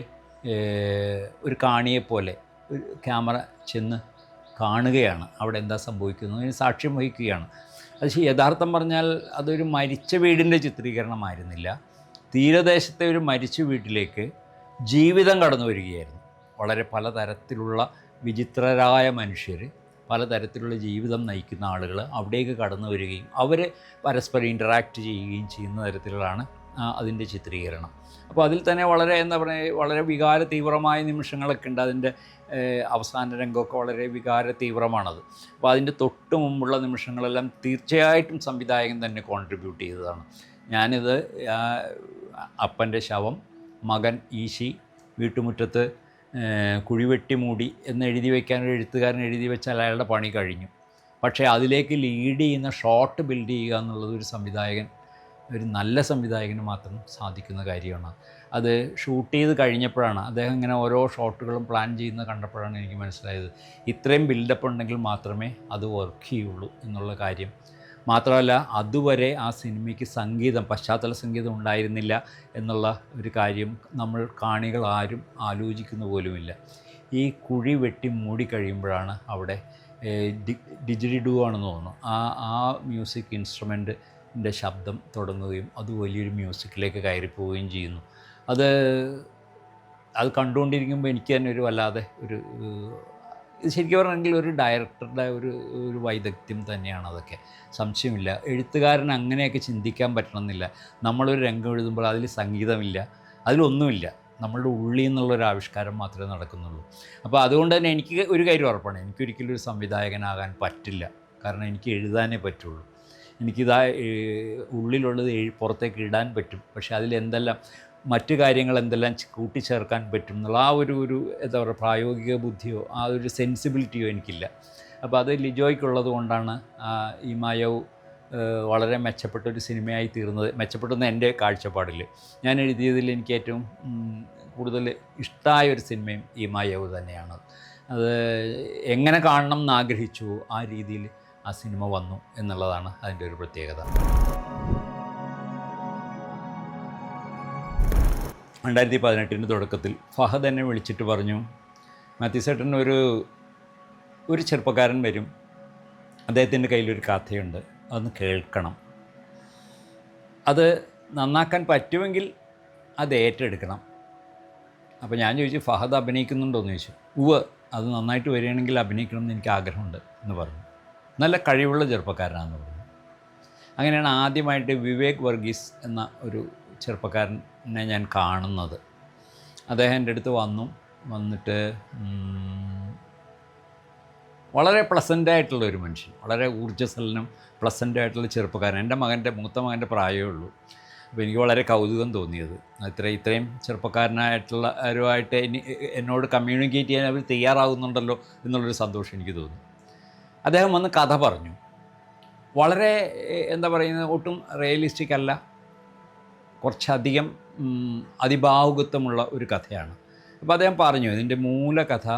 ഒരു കാണിയെപ്പോലെ ഒരു ക്യാമറ ചെന്ന് കാണുകയാണ്, അവിടെ എന്താ സംഭവിക്കുന്നതിന് സാക്ഷ്യം വഹിക്കുകയാണ്. അത് യഥാർത്ഥം പറഞ്ഞാൽ അതൊരു മരിച്ച വീടിൻ്റെ ചിത്രീകരണമായിരുന്നില്ല, തീരദേശത്തെ ഒരു മരിച്ച വീട്ടിലേക്ക് ജീവിതം കടന്നു വരികയായിരുന്നു. വളരെ പലതരത്തിലുള്ള വിചിത്രരായ മനുഷ്യർ, പലതരത്തിലുള്ള ജീവിതം നയിക്കുന്ന ആളുകൾ അവിടേക്ക് കടന്നു വരികയും അവർ പരസ്പരം ഇൻറ്ററാക്റ്റ് ചെയ്യുകയും ചെയ്യുന്ന തരത്തിലാണ് അതിൻ്റെ ചിത്രീകരണം. അപ്പോൾ അതിൽ തന്നെ വളരെ എന്താ പറയുക, വളരെ വികാര തീവ്രമായ നിമിഷങ്ങളൊക്കെ ഉണ്ട്. അതിൻ്റെ അവസാന രംഗമൊക്കെ വളരെ വികാര തീവ്രമാണത്. അപ്പോൾ അതിൻ്റെ തൊട്ട് മുമ്പുള്ള നിമിഷങ്ങളെല്ലാം തീർച്ചയായിട്ടും സംവിധായകൻ തന്നെ കോൺട്രിബ്യൂട്ട് ചെയ്തതാണ്. ഞാനിത് അപ്പൻ്റെ ശവം, മകൻ ഈശി, വീട്ടുമുറ്റത്ത് കുഴിവെട്ടി മൂടി എന്ന് എഴുതി വയ്ക്കാൻ ഒരു എഴുത്തുകാരൻ എഴുതി വെച്ചാൽ അയാളുടെ പണി കഴിഞ്ഞു. പക്ഷേ അതിലേക്ക് ലീഡ് ചെയ്യുന്ന ഷോട്ട് ബിൽഡ് ചെയ്യുക എന്നുള്ളത് ഒരു നല്ല സംവിധായകന് മാത്രം സാധിക്കുന്ന കാര്യമാണ്. അത് ഷൂട്ട് ചെയ്ത് കഴിഞ്ഞപ്പോഴാണ് അദ്ദേഹം ഇങ്ങനെ ഓരോ ഷോട്ടുകളും പ്ലാൻ ചെയ്യുന്നത് കണ്ടപ്പോഴാണ് എനിക്ക് മനസ്സിലായത്, ഇത്രയും ബിൽഡപ്പ് ഉണ്ടെങ്കിൽ മാത്രമേ അത് വർക്ക് ചെയ്യുള്ളൂ എന്നുള്ള കാര്യം. മാത്രമല്ല അതുവരെ ആ സിനിമയ്ക്ക് സംഗീതം, പശ്ചാത്തല സംഗീതം ഉണ്ടായിരുന്നില്ല എന്നുള്ള ഒരു കാര്യം നമ്മൾ കാണികൾ ആരും ആലോചിക്കുന്ന പോലുമില്ല. ഈ കുഴി വെട്ടി മൂടിക്കഴിയുമ്പോഴാണ് അവിടെ ഡിജിഡിഡു ആണെന്ന് തോന്നുന്നു, ആ മ്യൂസിക് ഇൻസ്ട്രുമെൻറ്റിൻ്റെ ശബ്ദം തുടങ്ങുകയും അത് വലിയൊരു മ്യൂസിക്കിലേക്ക് കയറിപ്പോവുകയും ചെയ്യുന്നു. അത് കണ്ടുകൊണ്ടിരിക്കുമ്പോൾ എനിക്ക് തന്നെ ഒരു വല്ലാതെ ഇത് ശരിക്കും പറഞ്ഞെങ്കിൽ ഒരു ഡയറക്ടറുടെ ഒരു വൈദഗ്ധ്യം തന്നെയാണ് അതൊക്കെ, സംശയമില്ല. എഴുത്തുകാരൻ അങ്ങനെയൊക്കെ ചിന്തിക്കാൻ പറ്റണമെന്നില്ല. നമ്മളൊരു രംഗം എഴുതുമ്പോൾ അതിൽ സംഗീതമില്ല, അതിലൊന്നുമില്ല, നമ്മളുടെ ഉള്ളിൽ നിന്നുള്ളൊരു ആവിഷ്കാരം മാത്രമേ നടക്കുന്നുള്ളൂ. അപ്പോൾ അതുകൊണ്ട് തന്നെ എനിക്ക് ഒരു കാര്യം ഉറപ്പാണ്, എനിക്കൊരിക്കലും ഒരു സംവിധായകനാകാൻ പറ്റില്ല. കാരണം എനിക്ക് എഴുതാനേ പറ്റുള്ളൂ. ഉള്ളിലുള്ളത് പുറത്തേക്ക് ഇടാൻ പറ്റും, പക്ഷേ അതിലെന്തെല്ലാം മറ്റു കാര്യങ്ങൾ എന്തെല്ലാം കൂട്ടിച്ചേർക്കാൻ പറ്റും എന്നുള്ള ആ ഒരു എന്താ പറയുക പ്രായോഗിക ബുദ്ധിയോ ആ ഒരു സെൻസിബിലിറ്റിയോ എനിക്കില്ല. അപ്പോൾ അത് ലിജോയ്ക്കുള്ളത് കൊണ്ടാണ് ഈ മായവ് വളരെ മെച്ചപ്പെട്ടൊരു സിനിമയായി തീർന്നത്. മെച്ചപ്പെട്ടെന്ന് എൻ്റെ കാഴ്ചപ്പാടിൽ, ഞാൻ എഴുതിയതിൽ എനിക്ക് ഏറ്റവും കൂടുതൽ ഇഷ്ടമായ ഒരു സിനിമയും ഈ മായവ് തന്നെയാണ്. അത് എങ്ങനെ കാണണം എന്നാഗ്രഹിച്ചു ആ രീതിയിൽ ആ സിനിമ വന്നു എന്നുള്ളതാണ് അതിൻ്റെ ഒരു പ്രത്യേകത. 2018 തുടക്കത്തിൽ ഫഹദ് എന്നെ വിളിച്ചിട്ട് പറഞ്ഞു, മാത്യു ചേട്ടൻ ഒരു ചെറുപ്പക്കാരൻ വരും, അദ്ദേഹത്തിൻ്റെ കയ്യിലൊരു കഥയുണ്ട്, അതൊന്ന് കേൾക്കണം, അത് നന്നാക്കാൻ പറ്റുമെങ്കിൽ അത് ഏറ്റെടുക്കണം. അപ്പോൾ ഞാൻ ചോദിച്ചു, ഫഹദ് അഭിനയിക്കുന്നുണ്ടോ എന്ന് ചോദിച്ചു. അത് നന്നായിട്ട് വരികയാണെങ്കിൽ അഭിനയിക്കണം എന്ന് എനിക്ക് ആഗ്രഹമുണ്ട് എന്ന് പറഞ്ഞു. നല്ല കഴിവുള്ള ചെറുപ്പക്കാരനാണെന്ന് പറഞ്ഞു. അങ്ങനെയാണ് ആദ്യമായിട്ട് വിവേക് വർഗീസ് എന്ന ഒരു ചെറുപ്പക്കാരനെ ഞാൻ കാണുന്നത്. അദ്ദേഹം എൻ്റെ അടുത്ത് വന്നിട്ട് വളരെ പ്ലസൻ്റായിട്ടുള്ള ഒരു മനുഷ്യൻ, വളരെ ഊർജ്ജസ്വലനും പ്ലസൻ്റായിട്ടുള്ള ചെറുപ്പക്കാരൻ. എൻ്റെ മൂത്ത മകൻ്റെ പ്രായമേ ഉള്ളൂ. അപ്പോൾ എനിക്ക് വളരെ കൗതുകം തോന്നിയത്, ഇത്രയും ചെറുപ്പക്കാരനായിട്ടുള്ളവരുമായിട്ട് എന്നോട് കമ്മ്യൂണിക്കേറ്റ് ചെയ്യാൻ അവർ തയ്യാറാകുന്നുണ്ടല്ലോ എന്നുള്ളൊരു സന്തോഷം എനിക്ക് തോന്നി. അദ്ദേഹം വന്ന് കഥ പറഞ്ഞു. വളരെ എന്താ പറയുന്നത്, ഒട്ടും റിയലിസ്റ്റിക് അല്ല, കുറച്ചധികം അതിഭാവുകത്വമുള്ള ഒരു കഥയാണ്. അപ്പോൾ അദ്ദേഹം പറഞ്ഞു, ഇതിൻ്റെ മൂലകഥ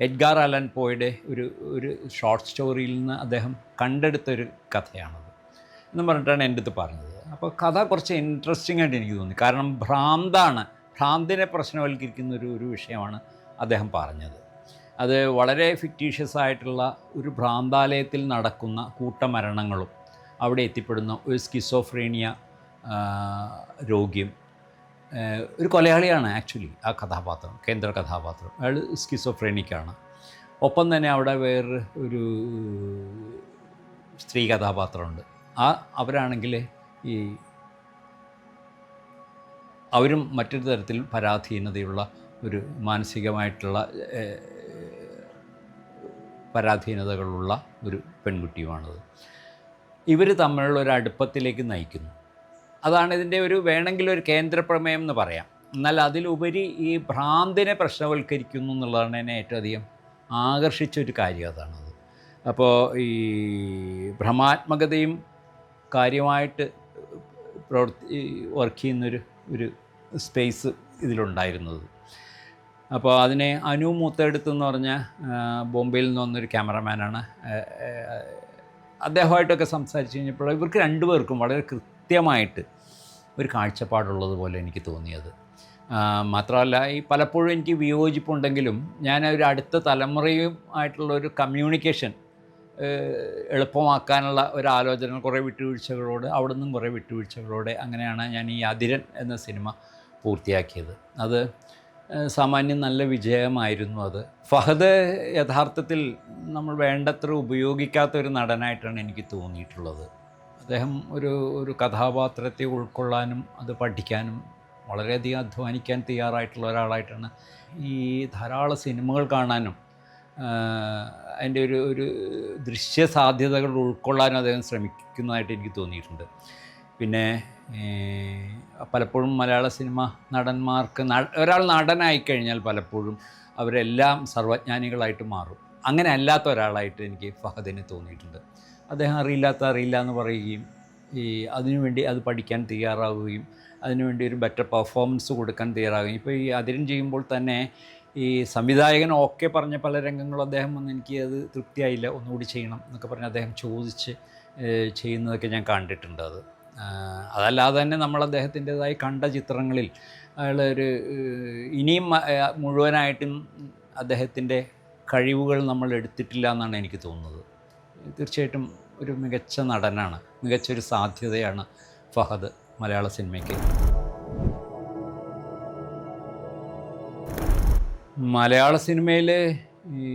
എഡ്ഗാർ അലൻ പോയുടെ ഒരു ഷോർട്ട് സ്റ്റോറിയിൽ നിന്ന് അദ്ദേഹം കണ്ടെടുത്തൊരു കഥയാണത് എന്നും പറഞ്ഞിട്ടാണ് എൻ്റെ അടുത്ത് പറഞ്ഞത്. അപ്പോൾ കഥ കുറച്ച് ഇൻട്രസ്റ്റിംഗ് ആയിട്ട് എനിക്ക് തോന്നി. കാരണം ഭ്രാന്തിനെ പ്രശ്നവൽക്കരിക്കുന്ന ഒരു വിഷയമാണ് അദ്ദേഹം പറഞ്ഞത്. അത് വളരെ ഫിക്റ്റീഷ്യസ് ആയിട്ടുള്ള ഒരു ഭ്രാന്താലയത്തിൽ നടക്കുന്ന കൂട്ടമരണങ്ങളും അവിടെ എത്തിപ്പെടുന്ന ഒരു സ്കിസോഫ്രീനിയ രോഗിയും, ഒരു കൊലയാളിയാണ് ആക്ച്വലി ആ കഥാപാത്രം, കേന്ദ്ര കഥാപാത്രം. അയാൾ സ്കിസോഫ്രീനിക്കാണ്. ഒപ്പം തന്നെ അവിടെ വേറൊരു സ്ത്രീ കഥാപാത്രമുണ്ട്. അവരാണെങ്കിൽ അവരും മറ്റൊരു തരത്തിൽ പരാധീനതയുള്ള ഒരു മാനസികമായിട്ടുള്ള പരാധീനതകളുള്ള ഒരു പെൺകുട്ടിയുമാണത്. ഇവർ തമ്മിലുള്ള ഒരു അടുപ്പത്തിലേക്ക് നയിക്കുന്നു. അതാണ് ഇതിൻ്റെ വേണമെങ്കിൽ ഒരു കേന്ദ്രപ്രമേയം എന്ന് പറയാം. എന്നാൽ അതിലുപരി ഈ ഭ്രാന്തിനെ പ്രശ്നവൽക്കരിക്കുന്നു എന്നുള്ളതാണ് എന്നെ ഏറ്റവും അധികം ആകർഷിച്ചൊരു കാര്യം. അതാണത്. അപ്പോൾ ഈ ഭ്രമാത്മകതയും കാര്യമായിട്ട് വർക്ക് ചെയ്യുന്നൊരു സ്പേസ് ഇതിലുണ്ടായിരുന്നത്. അപ്പോൾ അതിനെ അനു മൂത്തെടുത്ത് എന്ന് പറഞ്ഞ ബോംബെയിൽ നിന്ന് വന്നൊരു ക്യാമറമാനാണ്. അദ്ദേഹമായിട്ടൊക്കെ സംസാരിച്ച് കഴിഞ്ഞപ്പോൾ ഇവർക്ക് രണ്ടുപേർക്കും വളരെ കൃത്യമായിട്ട് ഒരു കാഴ്ചപ്പാടുള്ളതുപോലെ എനിക്ക് തോന്നിയത്. മാത്രമല്ല ഈ പലപ്പോഴും എനിക്ക് വിയോജിപ്പുണ്ടെങ്കിലും ഞാൻ ഒരു അടുത്ത തലമുറയും ആയിട്ടുള്ള ഒരു കമ്മ്യൂണിക്കേഷൻ എളുപ്പമാക്കാനുള്ള ഒരു ആലോചന, കുറേ വിട്ടുവീഴ്ചകളോട് അവിടെ നിന്നും കുറേ വിട്ടുവീഴ്ചകളോടെ അങ്ങനെയാണ് ഞാൻ ഈ അതിരൻ എന്ന സിനിമ പൂർത്തിയാക്കിയത്. അത് സാമാന്യം നല്ല വിജയമായിരുന്നു. അത് ഫഹദ് യഥാർത്ഥത്തിൽ നമ്മൾ വേണ്ടത്ര ഉപയോഗിക്കാത്തൊരു നടനായിട്ടാണ് എനിക്ക് തോന്നിയിട്ടുള്ളത്. അദ്ദേഹം ഒരു കഥാപാത്രത്തെ ഉൾക്കൊള്ളാനും അത് പഠിക്കാനും വളരെയധികം അധ്വാനിക്കാൻ തയ്യാറായിട്ടുള്ള ഒരാളായിട്ടാണ്. ഈ ധാരാളം സിനിമകൾ കാണാനും അതിൻ്റെ ഒരു ദൃശ്യ സാധ്യതകൾ ഉൾക്കൊള്ളാനും അദ്ദേഹം ശ്രമിക്കുന്നതായിട്ട് എനിക്ക് തോന്നിയിട്ടുണ്ട്. പിന്നെ പലപ്പോഴും മലയാള സിനിമ നടന്മാർക്ക് ഒരാൾ നടനായിക്കഴിഞ്ഞാൽ പലപ്പോഴും അവരെല്ലാം സർവജ്ഞാനികളായിട്ട് മാറും. അങ്ങനെ അല്ലാത്ത ഒരാളായിട്ട് എനിക്ക് ഫഹദിനെ തോന്നിയിട്ടുണ്ട്. അദ്ദേഹം അറിയില്ല എന്ന് പറയുകയും അതിനുവേണ്ടി അത് പഠിക്കാൻ തയ്യാറാവുകയും അതിനുവേണ്ടി ഒരു ബെറ്റർ പെർഫോമൻസ് കൊടുക്കാൻ തയ്യാറാകുകയും. ഇപ്പോൾ ഈ അതിരൻ ചെയ്യുമ്പോൾ തന്നെ ഈ സംവിധായകൻ ഓക്കെ പറഞ്ഞ പല രംഗങ്ങളും അദ്ദേഹം വന്ന് എനിക്ക് അത് തൃപ്തിയായില്ല, ഒന്നുകൂടി ചെയ്യണം എന്നൊക്കെ പറഞ്ഞ് അദ്ദേഹം ചോദിച്ച് ചെയ്യുന്നതൊക്കെ ഞാൻ കണ്ടിട്ടുണ്ട്. അതല്ലാതെ തന്നെ നമ്മൾ അദ്ദേഹത്തിൻ്റെതായി കണ്ട ചിത്രങ്ങളിൽ അയാൾ ഇനിയും മുഴുവനായിട്ടും അദ്ദേഹത്തിൻ്റെ കഴിവുകൾ നമ്മൾ എടുത്തിട്ടില്ല എന്നാണ് എനിക്ക് തോന്നുന്നത്. തീർച്ചയായിട്ടും ഒരു മികച്ച നടനാണ്, മികച്ചൊരു സാധ്യതയാണ് ഫഹദ് മലയാള സിനിമയ്ക്ക്. മലയാള സിനിമയിൽ ഈ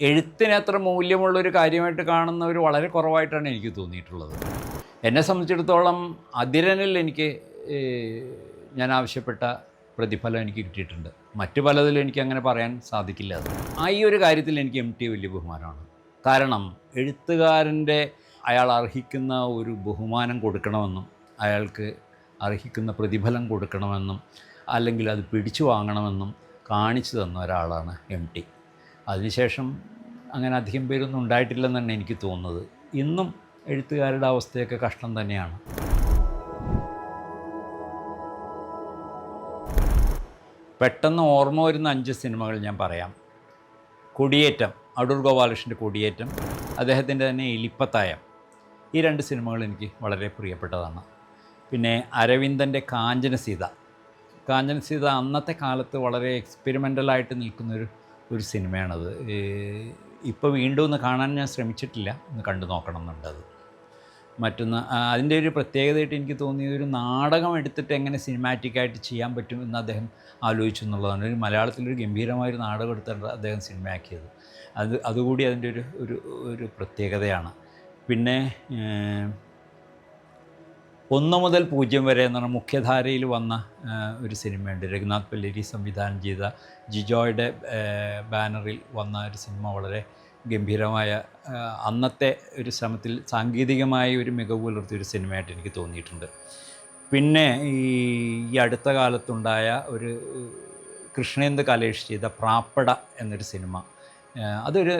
എഴുത്തിന് അത്ര മൂല്യമുള്ളൊരു കാര്യമായിട്ട് കാണുന്നവർ വളരെ കുറവായിട്ടാണ് എനിക്ക് തോന്നിയിട്ടുള്ളത്. എന്നെ സംബന്ധിച്ചിടത്തോളം അതിരനിൽ എനിക്ക് ഞാൻ ആവശ്യപ്പെട്ട പ്രതിഫലം എനിക്ക് കിട്ടിയിട്ടുണ്ട്. മറ്റു പലതിലും എനിക്ക് അങ്ങനെ പറയാൻ സാധിക്കില്ല. ഈ ഒരു കാര്യത്തിൽ എനിക്ക് MT വലിയ ബഹുമാനമാണ്. കാരണം എഴുത്തുകാരൻ്റെ അയാൾ അർഹിക്കുന്ന ഒരു ബഹുമാനം കൊടുക്കണമെന്നും അയാൾക്ക് അർഹിക്കുന്ന പ്രതിഫലം കൊടുക്കണമെന്നും അല്ലെങ്കിൽ അത് പിടിച്ചു വാങ്ങണമെന്നും കാണിച്ചു തന്ന ഒരാളാണ് MT. അതിനുശേഷം അങ്ങനെ അധികം പേരൊന്നും ഉണ്ടായിട്ടില്ലെന്നാണ് എനിക്ക് തോന്നുന്നത്. ഇന്നും എഴുത്തുകാരുടെ അവസ്ഥയൊക്കെ കഷ്ടം തന്നെയാണ്. പെട്ടെന്ന് ഓർമ്മ വരുന്ന 5 സിനിമകൾ ഞാൻ പറയാം. കൊടിയേറ്റം, അടൂർ ഗോപാലകൃഷ്ണൻ്റെ കൊടിയേറ്റം, അദ്ദേഹത്തിൻ്റെ തന്നെ എലിപ്പത്തായം, ഈ 2 സിനിമകൾ എനിക്ക് വളരെ പ്രിയപ്പെട്ടതാണ്. പിന്നെ അരവിന്ദൻ്റെ കാഞ്ചനസീത അന്നത്തെ കാലത്ത് വളരെ എക്സ്പെരിമെൻ്റലായിട്ട് നിൽക്കുന്നൊരു സിനിമയാണത്. ഇപ്പോൾ വീണ്ടും ഒന്ന് കാണാൻ ഞാൻ ശ്രമിച്ചിട്ടില്ല, ഒന്ന് കണ്ടു നോക്കണം എന്നുണ്ടത്. മറ്റൊന്ന് അതിൻ്റെ ഒരു പ്രത്യേകതയായിട്ട് എനിക്ക് തോന്നിയത് ഒരു നാടകം എടുത്തിട്ട് എങ്ങനെ സിനിമാറ്റിക്കായിട്ട് ചെയ്യാൻ പറ്റും എന്ന് അദ്ദേഹം ആലോചിച്ചു എന്നുള്ളതാണ്. ഒരു മലയാളത്തിലൊരു ഗംഭീരമായൊരു നാടകം എടുത്തിട്ട് അദ്ദേഹം സിനിമയാക്കിയത്. അതുകൂടി അതിൻ്റെ ഒരു പ്രത്യേകതയാണ്. പിന്നെ 1 മുതൽ 0 വരെ എന്ന് പറഞ്ഞാൽ മുഖ്യധാരയിൽ വന്ന ഒരു സിനിമയുണ്ട്. രഘുനാഥ് പല്ലേരി സംവിധാനം ചെയ്ത ജിജോയുടെ ബാനറിൽ വന്ന ഒരു സിനിമ വളരെ ഗംഭീരമായ അന്നത്തെ ഒരു ശ്രമത്തിൽ സാങ്കേതികമായ ഒരു മികവ് പുലർത്തിയൊരു സിനിമയായിട്ട് എനിക്ക് തോന്നിയിട്ടുണ്ട്. പിന്നെ ഈ അടുത്ത കാലത്തുണ്ടായ ഒരു കൃഷ്ണേന്ദു കലേഷ് ചെയ്ത പ്രാപ്പട എന്നൊരു സിനിമ, അതൊരു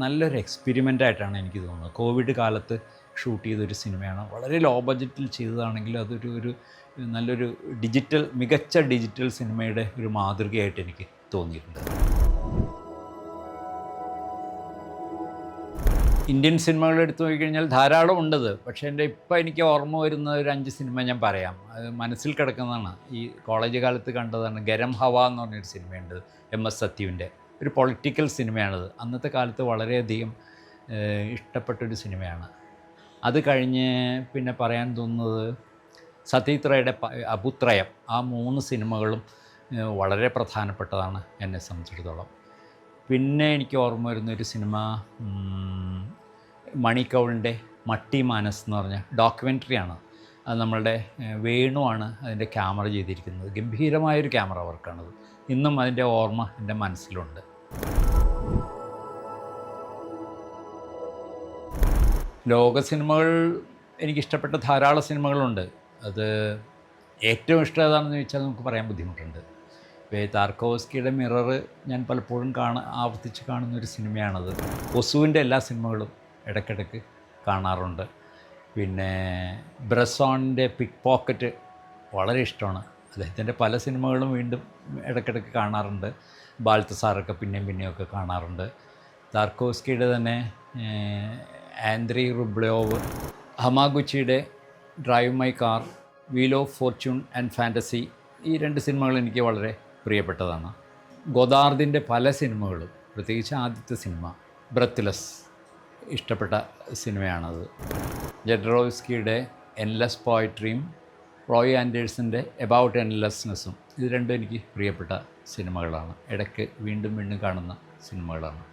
നല്ലൊരു എക്സ്പെരിമെൻ്റായിട്ടാണ് എനിക്ക് തോന്നുന്നത്. കോവിഡ് കാലത്ത് ഷൂട്ട് ചെയ്തൊരു സിനിമയാണ്. വളരെ ലോ ബഡ്ജറ്റിൽ ചെയ്തതാണെങ്കിലും അതൊരു നല്ലൊരു മികച്ച ഡിജിറ്റൽ സിനിമയുടെ ഒരു മാതൃകയായിട്ട് എനിക്ക് തോന്നിയിട്ടുണ്ട്. ഇന്ത്യൻ സിനിമകൾ എടുത്തു നോക്കിക്കഴിഞ്ഞാൽ ധാരാളം ഉണ്ടത്. പക്ഷേ ഇപ്പോൾ എനിക്ക് ഓർമ്മ വരുന്ന ഒരു 5 സിനിമ ഞാൻ പറയാം. അത് മനസ്സിൽ കിടക്കുന്നതാണ്. ഈ കോളേജ് കാലത്ത് കണ്ടതാണ്. ഗരം ഹവ എന്ന് പറഞ്ഞൊരു സിനിമയുണ്ട്, MS സത്യുവിൻ്റെ. ഒരു പൊളിറ്റിക്കൽ സിനിമയാണത്. അന്നത്തെ കാലത്ത് വളരെയധികം ഇഷ്ടപ്പെട്ടൊരു സിനിമയാണ്. അത് കഴിഞ്ഞ് പിന്നെ പറയാൻ തോന്നുന്നത് സത്യജിത് റേയുടെ അബുത്രയം. ആ 3 സിനിമകളും വളരെ പ്രധാനപ്പെട്ടതാണ് എന്നെ സംബന്ധിച്ചിടത്തോളം. പിന്നെ എനിക്ക് ഓർമ്മ വരുന്നൊരു സിനിമ മണി കൗളിൻ്റെ മട്ടി മാനസ് എന്ന് പറഞ്ഞ ഡോക്യുമെൻ്ററിയാണ്. അത് നമ്മളുടെ വേണുവാണ് അതിൻ്റെ ക്യാമറ ചെയ്തിരിക്കുന്നത്. ഗംഭീരമായൊരു ക്യാമറ വർക്കാണത്. ഇന്നും അതിൻ്റെ ഓർമ്മ എൻ്റെ മനസ്സിലുണ്ട്. ലോക സിനിമകൾ എനിക്കിഷ്ടപ്പെട്ട ധാരാളം സിനിമകളുണ്ട്. അത് ഏറ്റവും ഇഷ്ടം ഏതാണെന്ന് ചോദിച്ചാൽ നമുക്ക് പറയാൻ ബുദ്ധിമുട്ടുണ്ട്. താർക്കോവ്സ്കിയുടെ മിറർ ഞാൻ പലപ്പോഴും ആവർത്തിച്ച് കാണുന്നൊരു സിനിമയാണത്. ഒസുവിൻ്റെ എല്ലാ സിനിമകളും ഇടയ്ക്കിടയ്ക്ക് കാണാറുണ്ട്. പിന്നെ ബ്രെസോണിൻ്റെ പിക്ക് പോക്കറ്റ് വളരെ ഇഷ്ടമാണ്. അദ്ദേഹത്തിൻ്റെ പല സിനിമകളും വീണ്ടും ഇടയ്ക്കിടയ്ക്ക് കാണാറുണ്ട്. ബാൽത്തസാറൊക്കെ പിന്നെയൊക്കെ കാണാറുണ്ട്. താർക്കോവ്സ്കിയുടെ തന്നെ ആൻഡ്രി റുബ്ലോവ്, ഹമാഗുച്ചിയുടെ drive my car, wheel of fortune and fantasy, ഈ 2 സിനിമകൾ എനിക്ക് വളരെ പ്രിയപ്പെട്ടതാണ്. ഗോദാർദിൻ്റെ പല സിനിമകളും, പ്രത്യേകിച്ച് ആദ്യത്തെ സിനിമ ബ്രെത്ത്ലെസ്, ഇഷ്ടപ്പെട്ട സിനിമയാണത്. ജഡ്രോവ്സ്കിയുടെ എൻലെസ് പോയട്രിയും റോയ് ആൻഡേഴ്സൻ്റെ എബൌട്ട് എൻലെസ്നെസ്സും, ഇത് 2 എനിക്ക് പ്രിയപ്പെട്ട സിനിമകളാണ്. ഇടയ്ക്ക് വീണ്ടും വീണ്ടും കാണുന്ന സിനിമകളാണ്.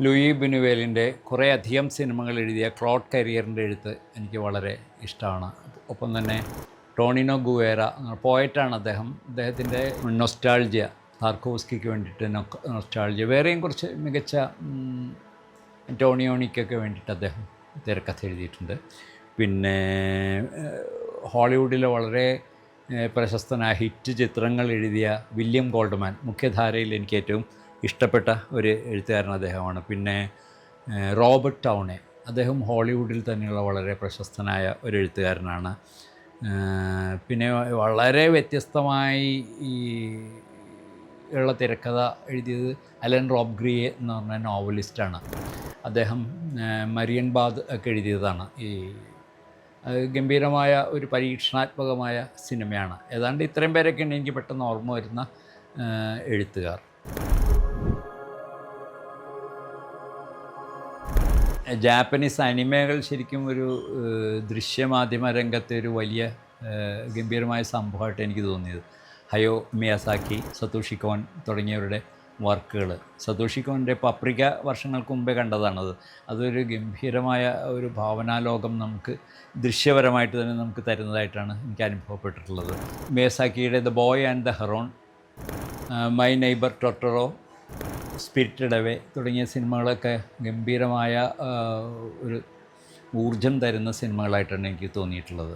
ലൂയി ബുനുവേലിൻ്റെ കുറേ അധികം സിനിമകൾ എഴുതിയ ക്ലോഡ് കരിയറിൻ്റെ എഴുത്ത് എനിക്ക് വളരെ ഇഷ്ടമാണ്. ഒപ്പം തന്നെ ടോണിനോ ഗുവേര പോയറ്റാണ് അദ്ദേഹം. അദ്ദേഹത്തിൻ്റെ നൊസ്റ്റാൾജിയ, താർക്കോവ്സ്കിക്ക് വേണ്ടിയിട്ട് നൊസ്റ്റാൾജിയ, വേറെയും കുറച്ച് മികച്ച ടോണിയോണിക്കൊക്കെ വേണ്ടിയിട്ട് അദ്ദേഹം തിരക്കഥ എഴുതിയിട്ടുണ്ട്. പിന്നെ ഹോളിവുഡിലെ വളരെ പ്രശസ്തനായ ഹിറ്റ് ചിത്രങ്ങൾ എഴുതിയ വില്യം ഗോൾഡ്മാൻ, മുഖ്യധാരയിൽ എനിക്ക് ഏറ്റവും ഇഷ്ടപ്പെട്ട ഒരു എഴുത്തുകാരൻ അദ്ദേഹമാണ്. പിന്നെ റോബർട്ട് ടൗണെ, അദ്ദേഹം ഹോളിവുഡിൽ തന്നെയുള്ള വളരെ പ്രശസ്തനായ ഒരു എഴുത്തുകാരനാണ്. പിന്നെ വളരെ വ്യത്യസ്തമായി ഈ ഉള്ള തിരക്കഥ എഴുതിയത് അലൻ റോബ്ഗ്രിയെ എന്ന് പറഞ്ഞ നോവലിസ്റ്റാണ്. അദ്ദേഹം മരിയൻ ബാദ് ഒക്കെ എഴുതിയതാണ്. ഈ ഗംഭീരമായ ഒരു പരീക്ഷണാത്മകമായ സിനിമയാണ്. ഏതാണ്ട് ഇത്രയും പേരൊക്കെയാണ് എനിക്ക് പെട്ടെന്ന് ഓർമ്മ വരുന്ന എഴുത്തുകാർ. ജാപ്പനീസ് അനിമകൾ ശരിക്കും ഒരു ദൃശ്യമാധ്യമ രംഗത്തെ ഒരു വലിയ ഗംഭീരമായ സംഭവമായിട്ട് എനിക്ക് തോന്നിയത്. ഹയോ മിയാസാക്കി, സതോഷി കോൻ തുടങ്ങിയവരുടെ വർക്കുകൾ. സതോഷി കോൻ്റെ പപ്രിക വർഷങ്ങൾക്ക് മുമ്പേ കണ്ടതാണത്. അതൊരു ഗംഭീരമായ ഒരു ഭാവനാലോകം നമുക്ക് ദൃശ്യപരമായിട്ട് തന്നെ നമുക്ക് തരുന്നതായിട്ടാണ് എനിക്ക് അനുഭവപ്പെട്ടിട്ടുള്ളത്. മിയാസാക്കിയുടെ the boy and the heron, my neighbour Totoro, spirited away തുടങ്ങിയ സിനിമകളൊക്കെ ഗംഭീരമായ ഒരു ഊർജം തരുന്ന സിനിമകളായിട്ടാണ് എനിക്ക് തോന്നിയിട്ടുള്ളത്.